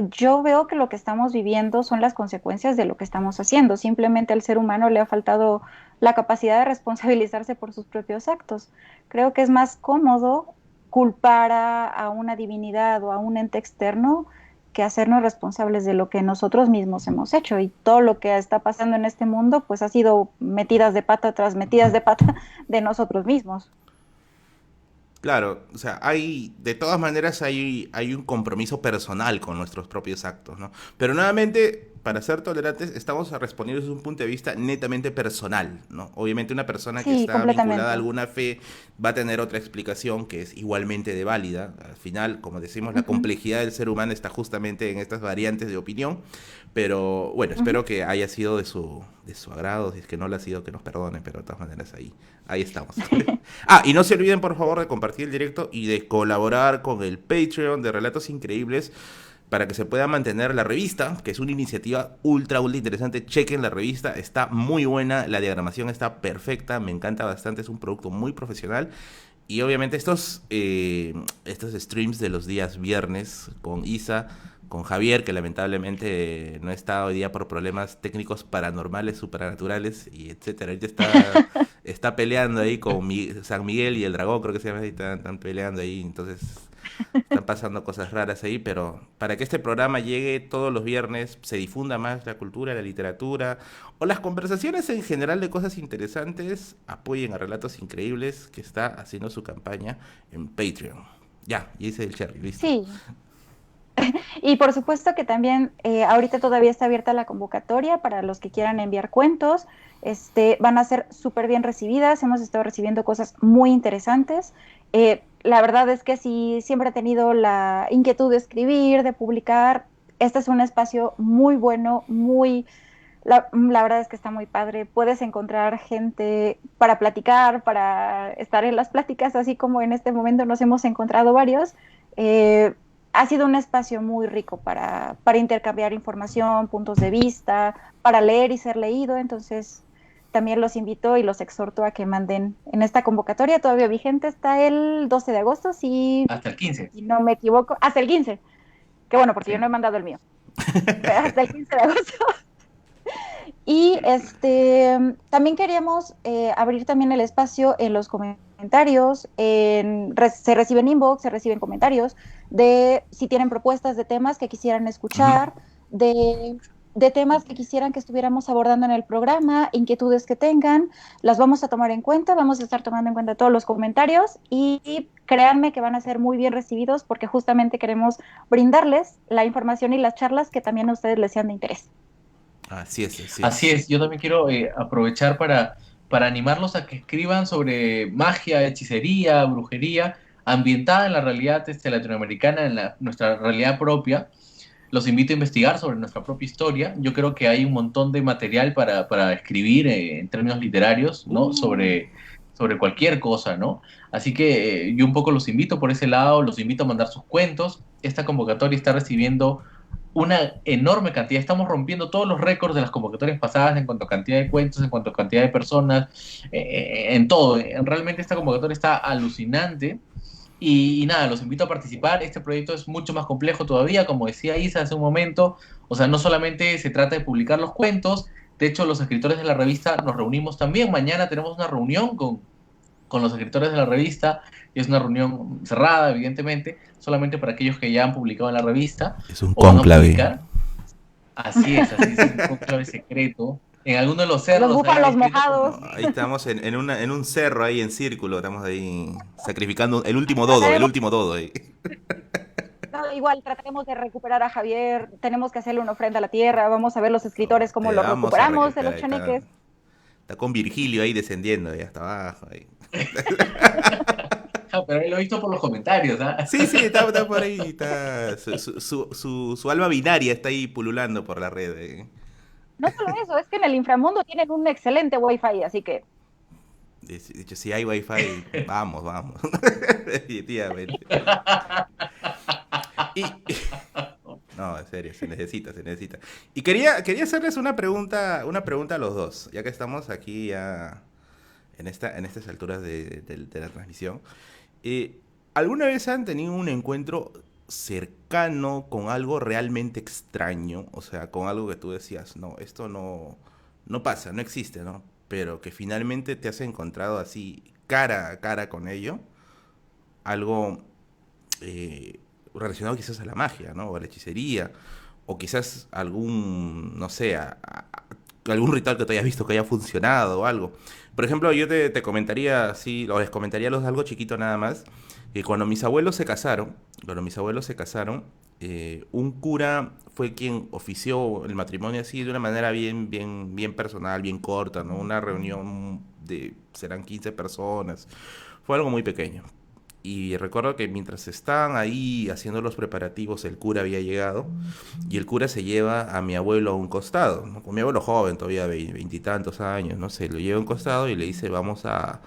yo veo que lo que estamos viviendo son las consecuencias de lo que estamos haciendo. Simplemente al ser humano le ha faltado la capacidad de responsabilizarse por sus propios actos. Creo que es más cómodo culpar a una divinidad o a un ente externo que hacernos responsables de lo que nosotros mismos hemos hecho. Y todo lo que está pasando en este mundo, pues ha sido metidas de pata tras metidas de pata de nosotros mismos. Claro, o sea, de todas maneras hay un compromiso personal con nuestros propios actos, ¿no? Pero nuevamente, para ser tolerantes, estamos respondiendo desde un punto de vista netamente personal, ¿no? Obviamente una persona que Sí, está completamente. vinculada a alguna fe va a tener otra explicación que es igualmente de válida. Al final, como decimos, la Ujú, complejidad del ser humano está justamente en estas variantes de opinión, pero bueno, ujú. espero que haya sido de su agrado, si es que no lo ha sido, que nos perdonen, pero de todas maneras ahí estamos. Y no se olviden por favor de compartir el directo y de colaborar con el Patreon de Relatos Increíbles para que se pueda mantener la revista, que es una iniciativa ultra interesante. Chequen la revista, está muy buena, la diagramación está perfecta, me encanta bastante, es un producto muy profesional. Y obviamente estos streams de los días viernes con Isa, con Javier, que lamentablemente no está hoy día por problemas técnicos paranormales, supernaturales y etcétera. Ahorita está peleando ahí con San Miguel y el dragón, creo que se llama ahí, están peleando ahí, entonces están pasando cosas raras ahí, pero para que este programa llegue todos los viernes, se difunda más la cultura, la literatura o las conversaciones en general de cosas interesantes, apoyen a Relatos Increíbles, que está haciendo su campaña en Patreon. Ya hice el cherry, listo. Sí, y por supuesto que también ahorita todavía está abierta la convocatoria para los que quieran enviar cuentos. Van a ser súper bien recibidas. Hemos estado recibiendo cosas muy interesantes. La verdad es que si siempre he tenido la inquietud de escribir, de publicar, este es un espacio muy bueno, la verdad es que está muy padre. Puedes encontrar gente para platicar, para estar en las pláticas, así como en este momento nos hemos encontrado varios. Eh, Ha sido un espacio muy rico para intercambiar información, puntos de vista, para leer y ser leído. Entonces, también los invito y los exhorto a que manden en esta convocatoria, todavía vigente, está el 12 de agosto, Hasta el 15. si no me equivoco, hasta el 15. Que bueno, porque yo no he Sí. mandado el mío. Pero hasta el 15 de agosto. Y también queríamos abrir también el espacio en los comentarios, se reciben inbox, se reciben comentarios de si tienen propuestas de temas que quisieran escuchar, de temas que quisieran que estuviéramos abordando en el programa, inquietudes que tengan, las vamos a tomar en cuenta, vamos a estar tomando en cuenta todos los comentarios y créanme que van a ser muy bien recibidos porque justamente queremos brindarles la información y las charlas que también a ustedes les sean de interés. Así es, así Así es. es, yo también quiero aprovechar para animarlos a que escriban sobre magia, hechicería, brujería, ambientada en la realidad latinoamericana, en nuestra realidad propia. Los invito a investigar sobre nuestra propia historia. Yo creo que hay un montón de material para escribir en términos literarios, ¿no? Sobre cualquier cosa, ¿no? Así que yo un poco los invito por ese lado, los invito a mandar sus cuentos. Esta convocatoria está recibiendo una enorme cantidad. Estamos rompiendo todos los récords de las convocatorias pasadas en cuanto a cantidad de cuentos, en cuanto a cantidad de personas, en todo. Realmente esta convocatoria está alucinante. Y nada, los invito a participar. Este proyecto es mucho más complejo todavía, como decía Isa hace un momento. O sea, no solamente se trata de publicar los cuentos, de hecho los escritores de la revista nos reunimos también. Mañana tenemos una reunión con los escritores de la revista, y es una reunión cerrada, evidentemente, solamente para aquellos que ya han publicado en la revista Es un o van a cónclave. publicar. Así es, un cónclave secreto. En alguno de los Los cerros. búfalos ahí escrito mojados. como- Ahí estamos en un cerro ahí en círculo, estamos ahí sacrificando el último dodo ahí. No, igual trataremos de recuperar a Javier, tenemos que hacerle una ofrenda a la tierra, vamos a ver los escritores cómo Te lo vamos a recuperamos de recuperar, los chaneques. está con Virgilio ahí descendiendo, ahí hasta abajo. Ahí. Pero él lo he visto por los comentarios, ¿ah? Sí, está por ahí, está su alma binaria está ahí pululando por la red. No solo eso, es que en el inframundo tienen un excelente wifi, así que De hecho, si hay wifi, vamos. Definitivamente. Y, no, en serio, se necesita. Y quería hacerles una pregunta a los dos, ya que estamos aquí ya en estas alturas de la transmisión. ¿Alguna vez han tenido un encuentro cercano con algo realmente extraño? O sea, con algo que tú decías, no, esto no pasa, no existe, ¿no? Pero que finalmente te has encontrado así cara a cara con ello. Algo relacionado quizás a la magia, ¿no? O a la hechicería. O quizás algún, no sé, algún ritual que tú hayas visto que haya funcionado o algo. Por ejemplo, yo te comentaría así, o les comentaría algo chiquito nada más, que cuando mis abuelos se casaron, un cura fue quien ofició el matrimonio así de una manera bien personal, bien corta, ¿no? Una reunión serán 15 personas, fue algo muy pequeño. Y recuerdo que mientras estaban ahí haciendo los preparativos, el cura había llegado y el cura se lleva a mi abuelo a un costado, ¿no? Con mi abuelo joven, todavía veintitantos años, no sé, lo lleva a un costado y le dice, vamos a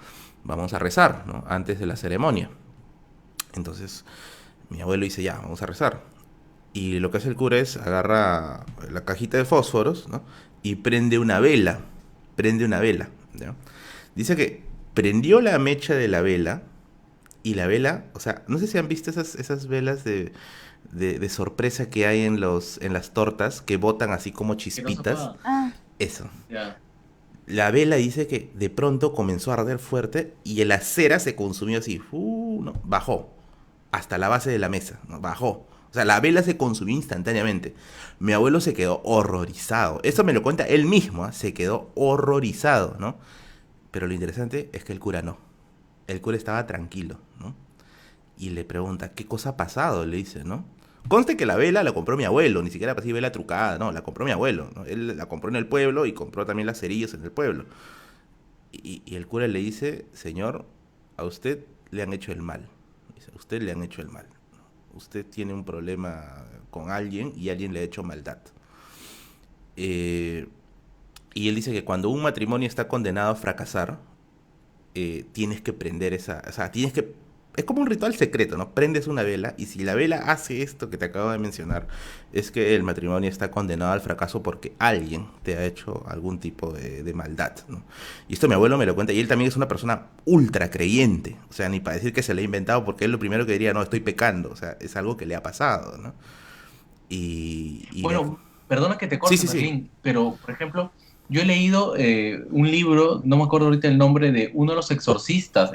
rezar, ¿no? Antes de la ceremonia. Entonces mi abuelo dice, ya, vamos a rezar. Y lo que hace el cura es agarra la cajita de fósforos, ¿no? Y prende una vela, ¿no? Dice que prendió la mecha de la vela. Y la vela, o sea, no sé si han visto esas velas de sorpresa que hay en las tortas que botan así como Que no se chispitas. apaga. Ah, Eso. Ya. La vela dice que de pronto comenzó a arder fuerte y la cera se consumió así. No, bajó hasta la base de la mesa, ¿no? Bajó. O sea, la vela se consumió instantáneamente. Mi abuelo se quedó horrorizado. Eso me lo cuenta él mismo, ¿ah? Se quedó horrorizado, ¿no? Pero lo interesante es que el cura no. El cura estaba tranquilo, ¿no? Y le pregunta, ¿qué cosa ha pasado? Le dice, ¿no? Conste que la vela la compró mi abuelo, ni siquiera así vela trucada, no, la compró mi abuelo, ¿no? Él la compró en el pueblo y compró también las cerillas en el pueblo. Y el cura le dice, señor, a usted le han hecho el mal. Dice, a usted le han hecho el mal. Usted tiene un problema con alguien y alguien le ha hecho maldad. Eh, y él dice que cuando un matrimonio está condenado a fracasar, tienes que prender o sea, es como un ritual secreto, ¿no? Prendes una vela y si la vela hace esto que te acabo de mencionar, es que el matrimonio está condenado al fracaso porque alguien te ha hecho algún tipo de maldad, ¿no? Y esto mi abuelo me lo cuenta y él también es una persona ultra creyente, o sea, ni para decir que se le ha inventado porque él lo primero que diría, no, estoy pecando, o sea, es algo que le ha pasado, ¿no? Bueno, perdona que te Sí, corte, sí, sí. Marlene, pero por ejemplo, yo he leído un libro, no me acuerdo ahorita el nombre, de uno de los exorcistas,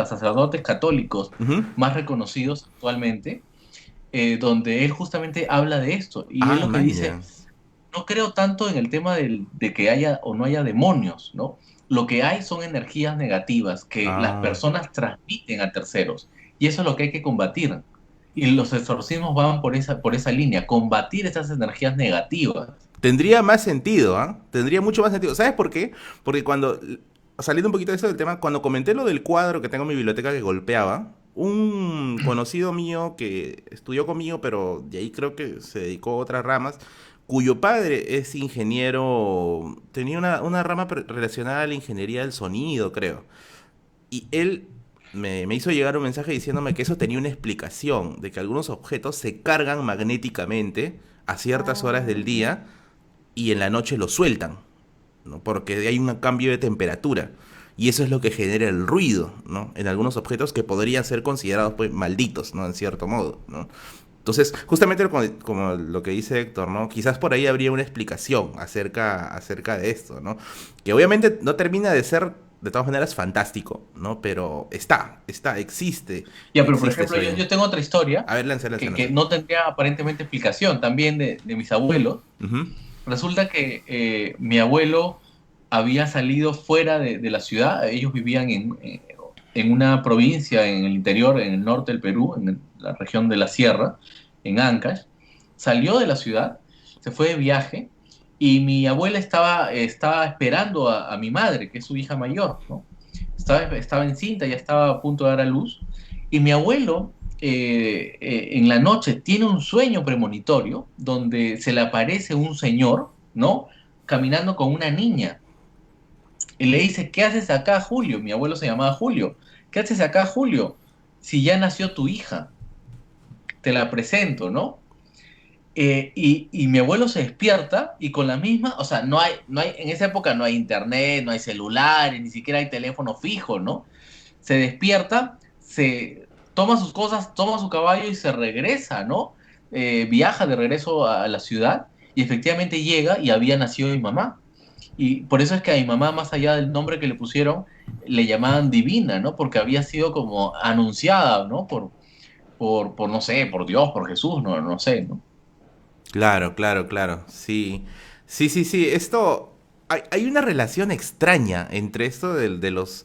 sacerdotes católicos Ujú. más reconocidos actualmente, donde él justamente habla de esto. Y él Ah, lo que dice, maña. no creo tanto en el tema de que haya o no haya demonios, ¿no? Lo que hay son energías negativas que las Ah. personas transmiten a terceros. Y eso es lo que hay que combatir. Y los exorcismos van por esa línea, combatir esas energías negativas. Tendría más sentido, ¿ah? Tendría mucho más sentido. ¿Sabes por qué? Porque saliendo un poquito de eso del tema, cuando comenté lo del cuadro que tengo en mi biblioteca que golpeaba, un conocido mío que estudió conmigo, pero de ahí creo que se dedicó a otras ramas, cuyo padre es ingeniero, tenía una rama relacionada a la ingeniería del sonido, creo. Y él me hizo llegar un mensaje diciéndome que eso tenía una explicación, de que algunos objetos se cargan magnéticamente a ciertas horas del ah. día y en la noche lo sueltan, ¿no? Porque hay un cambio de temperatura. Y eso es lo que genera el ruido, ¿no? En algunos objetos que podrían ser considerados pues malditos, ¿no? En cierto modo, ¿no? Entonces, justamente como lo que dice Héctor, ¿no? Quizás por ahí habría una explicación acerca de esto, ¿no? Que obviamente no termina de ser, de todas maneras, fantástico, ¿no? Pero existe, Ya, pero por existe ejemplo, eso yo, ahí. yo tengo otra historia A ver, lance, lance, que lance. no tendría aparentemente explicación también de mis abuelos. Ujú. Resulta que mi abuelo había salido fuera de la ciudad, ellos vivían en una provincia en el interior, en el norte del Perú, en la región de la Sierra, en Ancash, salió de la ciudad, se fue de viaje y mi abuela estaba esperando a mi madre, que es su hija mayor, ¿no? Estaba encinta, ya estaba a punto de dar a luz y mi abuelo en la noche tiene un sueño premonitorio donde se le aparece un señor, ¿no? Caminando con una niña. Y le dice, ¿qué haces acá, Julio? Mi abuelo se llamaba Julio. ¿Qué haces acá, Julio? Si ya nació tu hija, te la presento, ¿no? Y mi abuelo se despierta y con la misma, o sea, en esa época no hay internet, no hay celulares, ni siquiera hay teléfono fijo, ¿no? Se despierta, se toma sus cosas, toma su caballo y se regresa, ¿no? Viaja de regreso a la ciudad y efectivamente llega y había nacido mi mamá. Y por eso es que a mi mamá, más allá del nombre que le pusieron, le llamaban Divina, ¿no? Porque había sido como anunciada, ¿no? Por no sé, por Dios, por Jesús, no sé, ¿no? Claro, claro, claro. Sí. Sí, sí, sí. Esto. Hay una relación extraña entre esto de los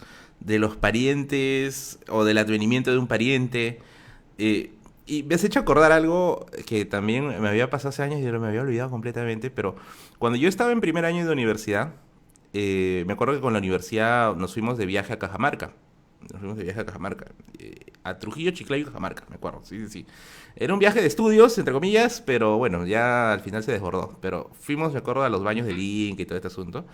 parientes o del advenimiento de un pariente. Y me has hecho acordar algo que también me había pasado hace años y yo me había olvidado completamente, pero cuando yo estaba en primer año de universidad, me acuerdo que con la universidad nos fuimos de viaje a Cajamarca. Nos fuimos de viaje a Cajamarca. A Trujillo, Chiclayo y Cajamarca, me acuerdo. Sí, sí, sí. Era un viaje de estudios, entre comillas, pero bueno, ya al final se desbordó. Pero fuimos, me acuerdo, a los baños del Inca y todo este asunto.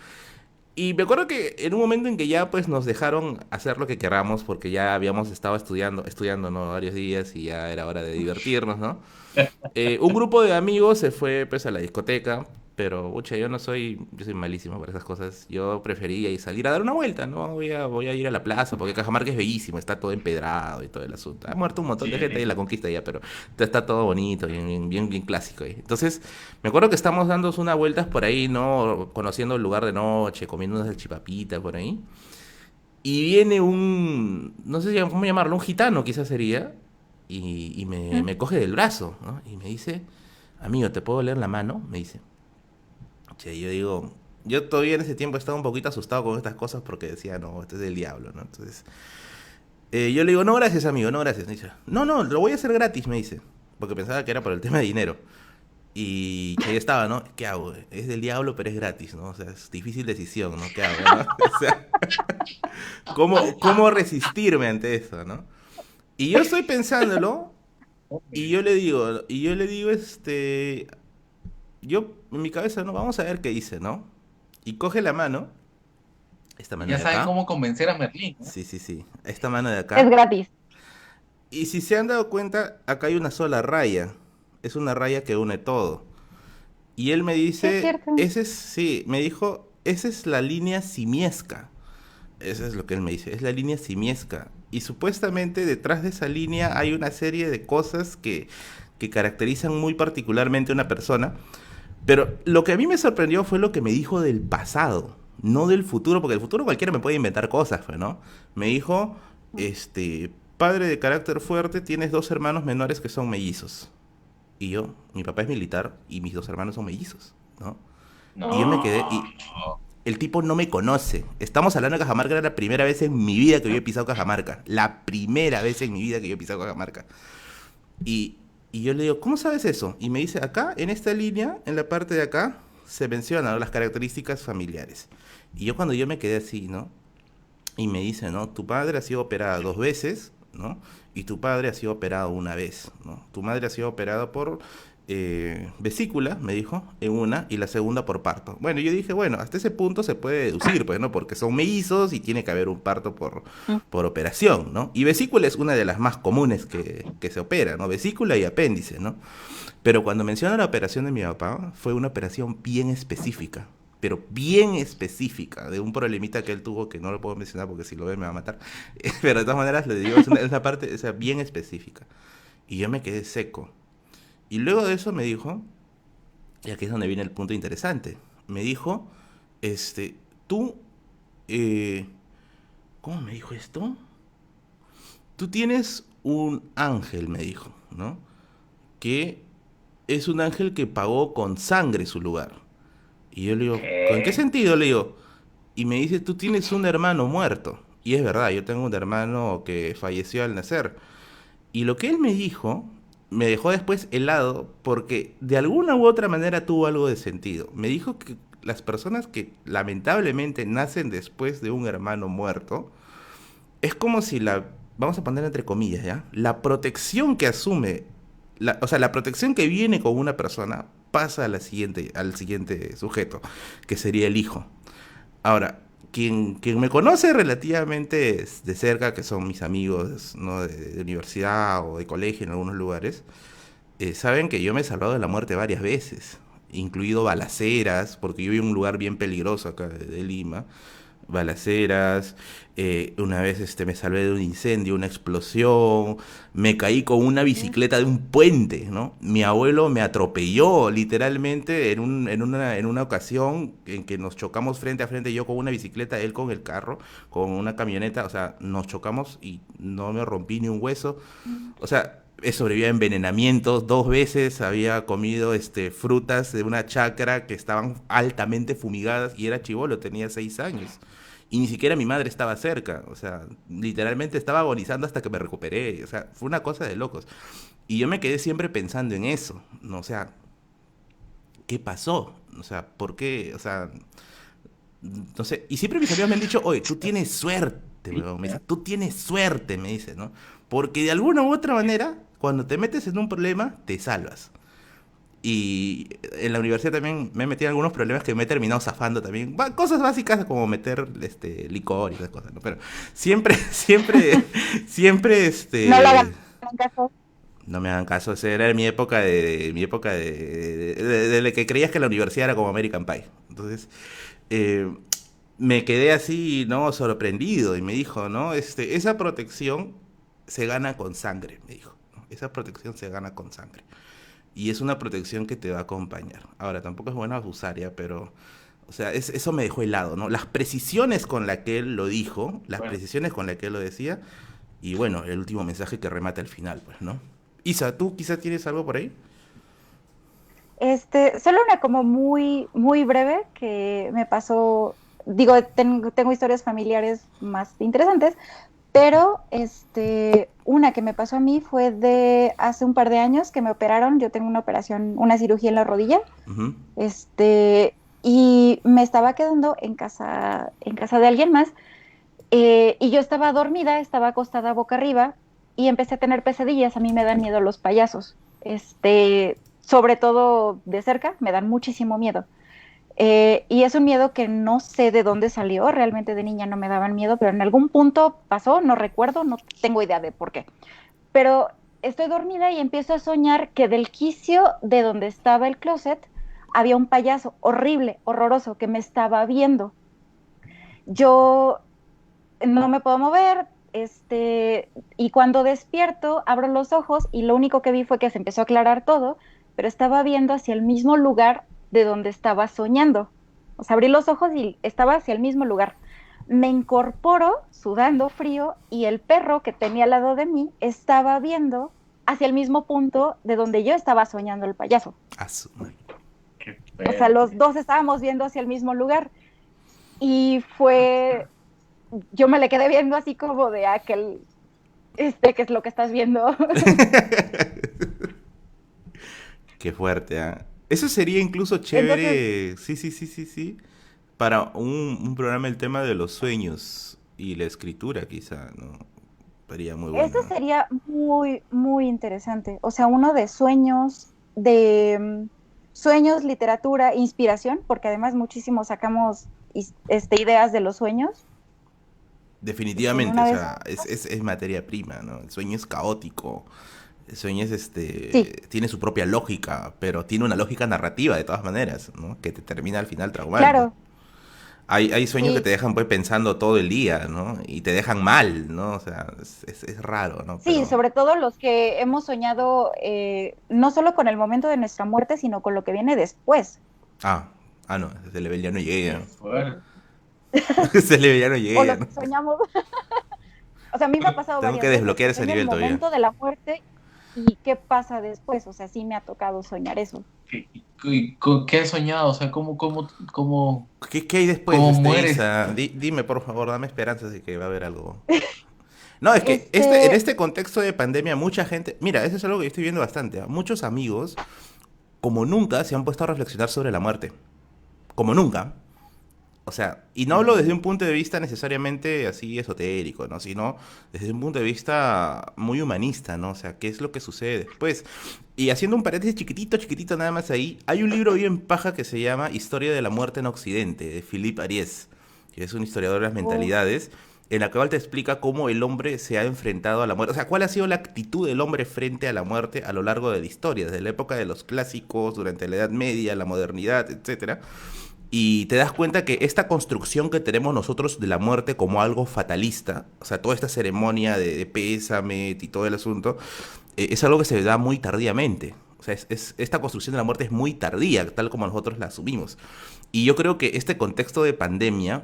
Y me acuerdo que en un momento en que ya pues nos dejaron hacer lo que queramos porque ya habíamos estado estudiando, ¿no? Varios días y ya era hora de divertirnos, ¿no? Un grupo de amigos se fue pues a la discoteca, pero pucha, yo soy malísimo para esas cosas. Yo prefería ir salir a dar una vuelta, ¿no? Voy a ir a la plaza porque Cajamarca es bellísimo, está todo empedrado y todo el asunto. Ha muerto un montón de gente ahí en la conquista ya, pero está todo bonito, bien clásico ahí. Entonces, me acuerdo que estamos dando unas vueltas por ahí, ¿no? Conociendo el lugar de noche, comiendo unas chipapita por ahí. Y viene no sé cómo llamarlo, un gitano quizás sería, y me coge del brazo, ¿no? Y me dice, amigo, ¿te puedo leer la mano? Me dice. Che, yo digo, yo todavía en ese tiempo estaba un poquito asustado con estas cosas porque decía, no, este es del diablo, ¿no? Entonces, yo le digo, no, gracias, amigo, no, gracias. Me dice, no, lo voy a hacer gratis, me dice, porque pensaba que era por el tema de dinero. Y ahí estaba, ¿no? ¿Qué hago? Es del diablo, pero es gratis, ¿no? O sea, es difícil decisión, ¿no? ¿Qué hago, no? O sea, ¿cómo resistirme ante eso, ¿no? Y yo estoy pensándolo, yo en mi cabeza, ¿no? Vamos a ver qué dice, ¿no? Y coge la mano, esta mano Ya de saben acá. cómo convencer a Merlín, ¿no? Sí, sí, sí. Esta mano de Es acá. gratis. Y si se han dado cuenta, acá hay una sola raya. Es una raya que une todo. Y él me Sí, es dice, cierto. sí, me dijo, esa es la línea simiesca. Eso es lo que él me dice, es la línea simiesca. Y supuestamente detrás de esa línea hay una serie de cosas que caracterizan muy particularmente a una persona. Pero lo que a mí me sorprendió fue lo que me dijo del pasado, no del futuro, porque del futuro cualquiera me puede inventar cosas, pues, ¿no? Me dijo, padre de carácter fuerte, tienes dos hermanos menores que son mellizos. Y yo, mi papá es militar y mis dos hermanos son mellizos, ¿no? Y yo me quedé, No. y el tipo no me conoce. Estamos hablando de Cajamarca, era la primera vez en mi vida que yo he pisado Cajamarca. La primera vez en mi vida que yo he pisado Cajamarca. Y yo le digo, ¿cómo sabes eso? Y me dice, acá, en esta línea, en la parte de acá, se mencionan, ¿no?, las características familiares. Y yo me quedé así, ¿no? Y me dice, ¿no? Tu padre ha sido operada 2 veces, ¿no? Y tu padre ha sido operado una vez, ¿no? Tu madre ha sido operada por vesícula, me dijo, en una, y la segunda por parto. Bueno, yo dije, bueno, hasta ese punto se puede deducir, pues, ¿no? Porque son mellizos y tiene que haber un parto por operación, ¿no? Y vesícula es una de las más comunes que se opera, ¿no? Vesícula y apéndice, ¿no? Pero cuando menciona la operación de mi papá, fue una operación bien específica, pero bien específica, de un problemita que él tuvo que no lo puedo mencionar porque si lo ve me va a matar. Pero de todas maneras le digo, es una parte, o sea, bien específica. Y yo me quedé seco. Y luego de eso me dijo, y aquí es donde viene el punto interesante, me dijo, tú, ¿cómo me dijo esto? Tú tienes un ángel, me dijo, ¿no? Que es un ángel que pagó con sangre su lugar. Y yo le digo, ¿con qué ¿Qué? sentido? Le digo, y me dice, tú tienes un hermano muerto. Y es verdad, yo tengo un hermano que falleció al nacer. Y lo que él me dijo, me dejó después helado, porque de alguna u otra manera tuvo algo de sentido. Me dijo que las personas que lamentablemente nacen después de un hermano muerto, es como si vamos a poner entre comillas, ¿ya? La protección que asume, o sea, la protección que viene con una persona pasa a al siguiente sujeto, que sería el hijo. Ahora, quien me conoce relativamente de cerca, que son mis amigos, ¿no?, de universidad o de colegio en algunos lugares, saben que yo me he salvado de la muerte varias veces, incluido balaceras, porque yo vivo en un lugar bien peligroso acá de Lima, balaceras, una vez me salvé de un incendio, una explosión, me caí con una bicicleta de un puente, ¿no? Mi abuelo me atropelló literalmente en una ocasión en que nos chocamos frente a frente, yo con una bicicleta, él con el carro, con una camioneta, o sea, nos chocamos y no me rompí ni un hueso, o sea, he sobrevivido a envenenamientos 2 veces, había comido frutas de una chacra que estaban altamente fumigadas y era chibolo, tenía 6 años. y ni siquiera mi madre estaba cerca, o sea, literalmente estaba agonizando hasta que me recuperé, o sea, fue una cosa de locos. Y yo me quedé siempre pensando en eso, ¿no? O sea, ¿qué pasó? O sea, ¿por qué? O sea, no sé, y siempre mis amigos me han dicho, oye, tú tienes suerte, weón, me dice, tú tienes suerte, me dice, ¿no? Porque de alguna u otra manera, cuando te metes en un problema, te salvas. Y en la universidad también me he metido en algunos problemas que me he terminado zafando también. Cosas básicas como meter licor y esas cosas, ¿no? Pero siempre, siempre, No le hagan caso. no me hagan caso, esa era mi época de que creías que la universidad era como American Pie. Entonces, eh, me quedé así, ¿no? Sorprendido y me dijo, ¿no? Esa protección se gana con sangre, me dijo, ¿no? Esa protección se gana con sangre. Y es una protección que te va a acompañar. Ahora, tampoco es bueno abusar ya, pero, o sea, eso me dejó helado, ¿no? Las precisiones con las que él lo dijo, las Bueno, precisiones con las que él lo decía, y bueno, el último mensaje que remata al final, pues, ¿no? Isa, ¿tú quizás tienes algo por ahí? Solo una como muy, muy breve que me pasó, digo, tengo historias familiares más interesantes, pero una que me pasó a mí fue de hace un par de años que me operaron. Yo tengo una operación, una cirugía en la rodilla, Ujú. y me estaba quedando en casa de alguien más, y yo estaba dormida, estaba acostada boca arriba y empecé a tener pesadillas. A mí me dan miedo los payasos, sobre todo de cerca, me dan muchísimo miedo. Y es un miedo que no sé de dónde salió, realmente de niña no me daban miedo, pero en algún punto pasó, no recuerdo, no tengo idea de por qué. Pero estoy dormida y empiezo a soñar que del quicio de donde estaba el closet había un payaso horrible, horroroso, que me estaba viendo. Yo no me puedo mover, y cuando despierto, abro los ojos y lo único que vi fue que se empezó a aclarar todo, pero estaba viendo hacia el mismo lugar de donde estaba soñando. O sea, abrí los ojos y estaba hacia el mismo lugar. Me incorporo, sudando frío, y el perro que tenía al lado de mí estaba viendo hacia el mismo punto de donde yo estaba soñando el payaso. A su madre. qué O sea, fuerte. los dos estábamos viendo hacia el mismo lugar. Y fue, yo me le quedé viendo así como de aquel, ¿qué es lo que estás viendo? Qué fuerte, ¿ah? Eso sería incluso Entonces, chévere, sí, sí, sí, sí, sí, para un programa el tema de los sueños y la escritura, quizá, ¿no? Sería muy eso bueno. sería muy, muy interesante. O sea, uno de sueños, sueños, literatura, inspiración, porque además muchísimos sacamos ideas de los sueños. En Definitivamente, una o de esas, sea, es materia prima, ¿no? El sueño es caótico, el sueño es sí, tiene su propia lógica, pero tiene una lógica narrativa de todas maneras, ¿no? Que te termina al final traumando. claro, Hay sueños que sí, te dejan pues pensando todo el día, ¿no? Y te dejan mal, ¿no? O sea, es raro, ¿no? sí, Pero, sobre todo los que hemos soñado, no solo con el momento de nuestra muerte, sino con lo que viene después. ah, no, ese level ya no Qué llega, fuerte. ese level ya no O llega, lo ¿no? que soñamos. O sea, a mí me ha pasado Tengo que varias veces desbloquear que ese sueño el nivel todavía. momento de la muerte y qué pasa después. O sea, sí me ha tocado soñar eso. ¿Qué has soñado? O sea, ¿Qué hay después, cómo mueres? Isa? Dime, por favor, dame esperanzas de que va a haber algo. No, es que en Este, este contexto de pandemia, mucha gente. Mira, eso es algo que yo estoy viendo bastante. Muchos amigos, como nunca, se han puesto a reflexionar sobre la muerte. Como nunca. O sea, y no hablo desde un punto de vista necesariamente así esotérico, ¿no? Sino desde un punto de vista muy humanista, ¿no? O sea, ¿qué es lo que sucede después? Y haciendo un paréntesis chiquitito, chiquitito nada más ahí, hay un libro bien paja que se llama Historia de la muerte en Occidente, de Philippe Ariès, que es un historiador de las uf, mentalidades, en la cual te explica cómo el hombre se ha enfrentado a la muerte. O sea, cuál ha sido la actitud del hombre frente a la muerte a lo largo de la historia, desde la época de los clásicos, durante la Edad Media, la modernidad, etcétera. Y te das cuenta que esta construcción que tenemos nosotros de la muerte como algo fatalista, o sea, toda esta ceremonia de pésame y todo el asunto, es algo que se da muy tardíamente. O sea, esta construcción de la muerte es muy tardía, tal como nosotros la asumimos. Y yo creo que este contexto de pandemia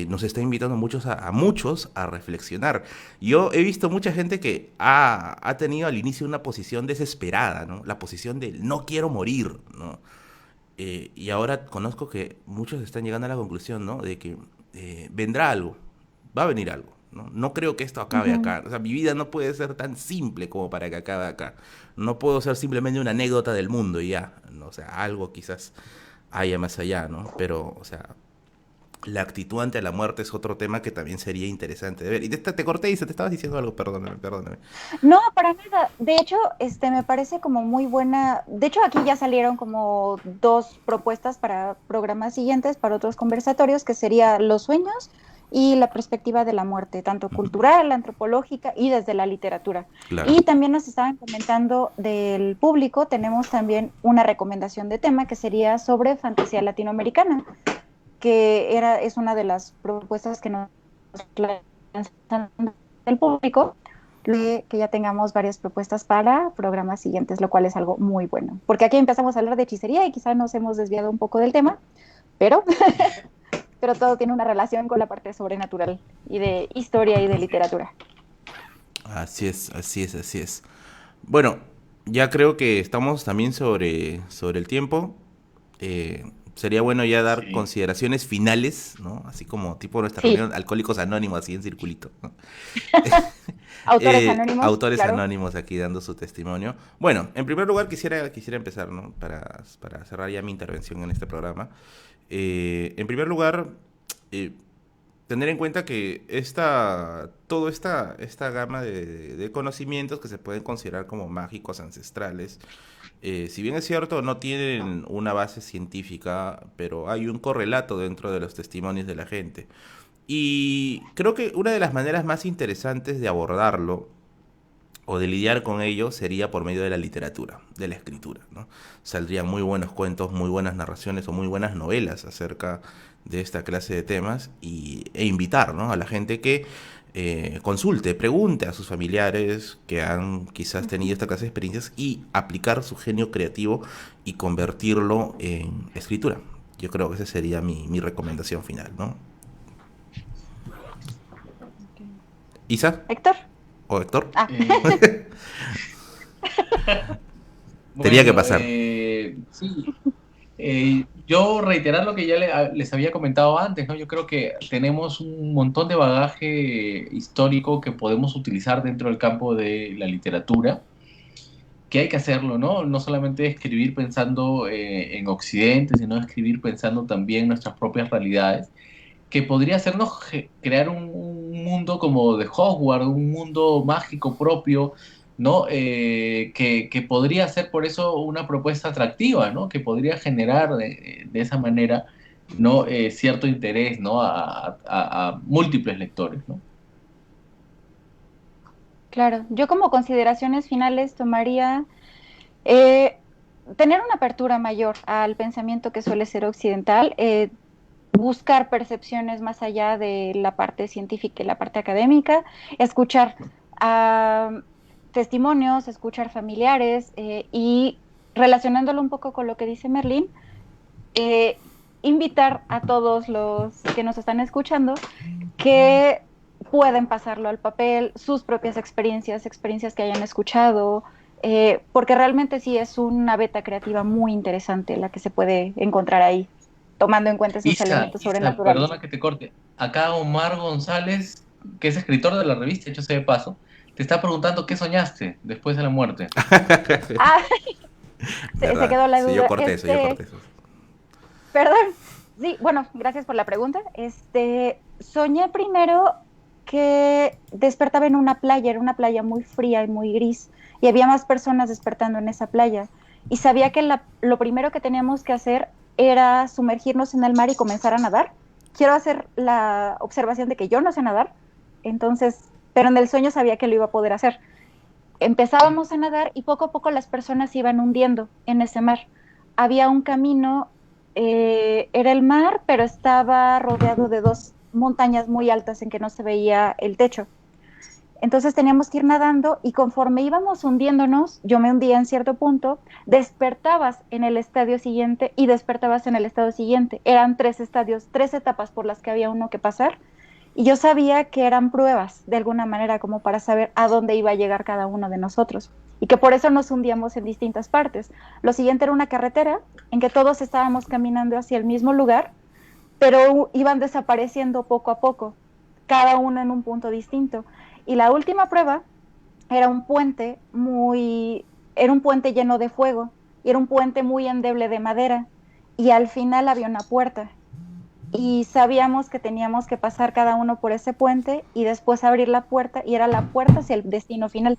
nos está invitando a muchos a reflexionar. Yo he visto mucha gente que ha tenido al inicio una posición desesperada, ¿no? La posición de no quiero morir, ¿no? Y ahora conozco que muchos están llegando a la conclusión, ¿no? De que vendrá algo, va a venir algo, ¿no? No creo que esto acabe acá. O sea, mi vida no puede ser tan simple como para que acabe acá. No puedo ser simplemente una anécdota del mundo y ya, ¿no? O sea, algo quizás haya más allá, ¿no? Pero, o sea, la actitud ante la muerte es otro tema que también sería interesante de ver. Y te corté y te estabas diciendo algo, perdóname. No, para nada. De hecho, me parece como muy buena. De hecho, aquí ya salieron como 2 propuestas para programas siguientes, para otros conversatorios, que sería los sueños y la perspectiva de la muerte, tanto cultural, antropológica y desde la literatura. Claro. Y también nos estaban comentando del público, tenemos también una recomendación de tema que sería sobre fantasía latinoamericana, que es una de las propuestas que nos lanzan del público, que ya tengamos varias propuestas para programas siguientes, lo cual es algo muy bueno. Porque aquí empezamos a hablar de hechicería y quizá nos hemos desviado un poco del tema, pero, pero todo tiene una relación con la parte sobrenatural y de historia y de literatura. Así es. Bueno, ya creo que estamos también sobre el tiempo. Sería bueno ya dar consideraciones finales, ¿no? Así como tipo nuestra reunión Alcohólicos Anónimos, así en circulito, ¿no? Autores anónimos. Autores claro. anónimos aquí dando su testimonio. Bueno, en primer lugar quisiera empezar, ¿no? Para cerrar ya mi intervención en este programa. En primer lugar, tener en cuenta que toda esta gama de conocimientos que se pueden considerar como mágicos ancestrales, si bien es cierto, no tienen una base científica, pero hay un correlato dentro de los testimonios de la gente. Y creo que una de las maneras más interesantes de abordarlo o de lidiar con ello sería por medio de la literatura, de la escritura, ¿no? Saldrían muy buenos cuentos, muy buenas narraciones o muy buenas novelas acerca de esta clase de temas e invitar, ¿no? A la gente que consulte, pregunte a sus familiares que han quizás tenido esta clase de experiencias y aplicar su genio creativo y convertirlo en escritura. Yo creo que esa sería mi recomendación final, ¿no? ¿Isa? ¿Héctor? ¿O Héctor? Ah. Tenía que pasar. Sí. Yo reiterar lo que ya les había comentado antes, ¿no? Yo creo que tenemos un montón de bagaje histórico que podemos utilizar dentro del campo de la literatura, que hay que hacerlo, ¿no? No solamente escribir pensando en Occidente, sino escribir pensando también en nuestras propias realidades, que podría hacernos crear un mundo como de Hogwarts, un mundo mágico propio, ¿no? Que podría ser por eso una propuesta atractiva, ¿no? Que podría generar de esa manera, ¿no? Cierto interés, ¿no? A múltiples lectores, ¿no? Claro, yo como consideraciones finales tomaría tener una apertura mayor al pensamiento que suele ser occidental, buscar percepciones más allá de la parte científica y la parte académica, escuchar testimonios, escuchar familiares y relacionándolo un poco con lo que dice Merlín, invitar a todos los que nos están escuchando que pueden pasarlo al papel, sus propias experiencias que hayan escuchado, porque realmente sí es una beta creativa muy interesante la que se puede encontrar ahí, tomando en cuenta esos elementos sobrenaturales. Perdona que te corte. Acá Omar González, que es escritor de la revista, hecho sea de paso, te está preguntando qué soñaste después de la muerte. Se quedó la duda. Sí, yo corté eso. Perdón. Sí, bueno, gracias por la pregunta. Soñé primero que despertaba en una playa, era una playa muy fría y muy gris, y había más personas despertando en esa playa. Y sabía que lo primero que teníamos que hacer era sumergirnos en el mar y comenzar a nadar. Quiero hacer la observación de que yo no sé nadar, entonces, pero en el sueño sabía que lo iba a poder hacer. Empezábamos a nadar y poco a poco las personas se iban hundiendo en ese mar. Había un camino, era el mar, pero estaba rodeado de 2 montañas muy altas en que no se veía el techo. Entonces teníamos que ir nadando y conforme íbamos hundiéndonos, yo me hundía en cierto punto, despertabas en el estadio siguiente y despertabas en el estadio siguiente. Eran 3 estadios, 3 etapas por las que había uno que pasar, y yo sabía que eran pruebas de alguna manera como para saber a dónde iba a llegar cada uno de nosotros y que por eso nos hundíamos en distintas partes. Lo siguiente era una carretera en que todos estábamos caminando hacia el mismo lugar, pero iban desapareciendo poco a poco, cada uno en un punto distinto. Y la última prueba era un puente lleno de fuego, y era un puente muy endeble de madera, y al final había una puerta. Y sabíamos que teníamos que pasar cada uno por ese puente y después abrir la puerta, y era la puerta hacia el destino final.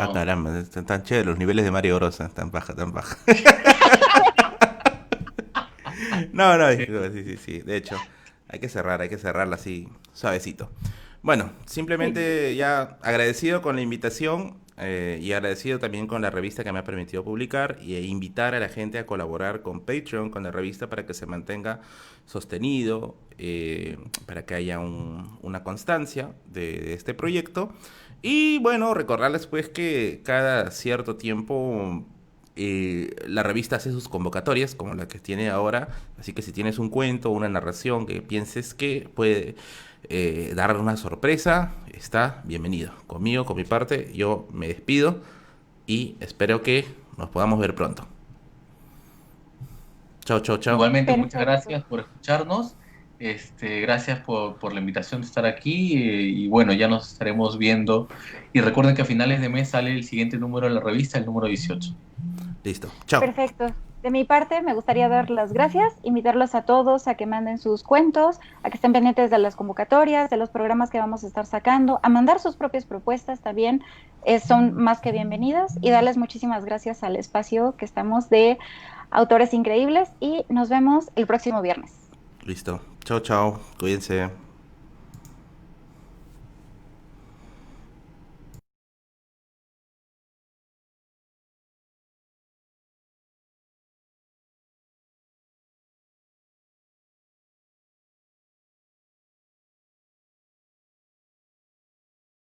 Ah, caramba, están tan chéveres los niveles de Mario Bros. Tan baja, tan baja. No, no, sí. De hecho, hay que cerrarla así, suavecito. Bueno, simplemente ya agradecido con la invitación y agradecido también con la revista que me ha permitido publicar e invitar a la gente a colaborar con Patreon, con la revista, para que se mantenga sostenido, para que haya una constancia de este proyecto. Y bueno, recordarles pues que cada cierto tiempo la revista hace sus convocatorias, como la que tiene ahora. Así que si tienes un cuento o una narración que pienses que puede dar una sorpresa, está bienvenido. Conmigo, con mi parte, yo me despido y espero que nos podamos ver pronto. Chao, chao, chao. Igualmente, Perfecto. muchas gracias por escucharnos. Gracias por la invitación de estar aquí y bueno, ya nos estaremos viendo. Y recuerden que a finales de mes sale el siguiente número de la revista, el número 18. Listo, chao. Perfecto. De mi parte, me gustaría dar las gracias, invitarlos a todos a que manden sus cuentos, a que estén pendientes de las convocatorias, de los programas que vamos a estar sacando, a mandar sus propias propuestas también, son más que bienvenidas, y darles muchísimas gracias al espacio que estamos de Autores Increíbles, y nos vemos el próximo viernes. Listo. Chao, chao. Cuídense.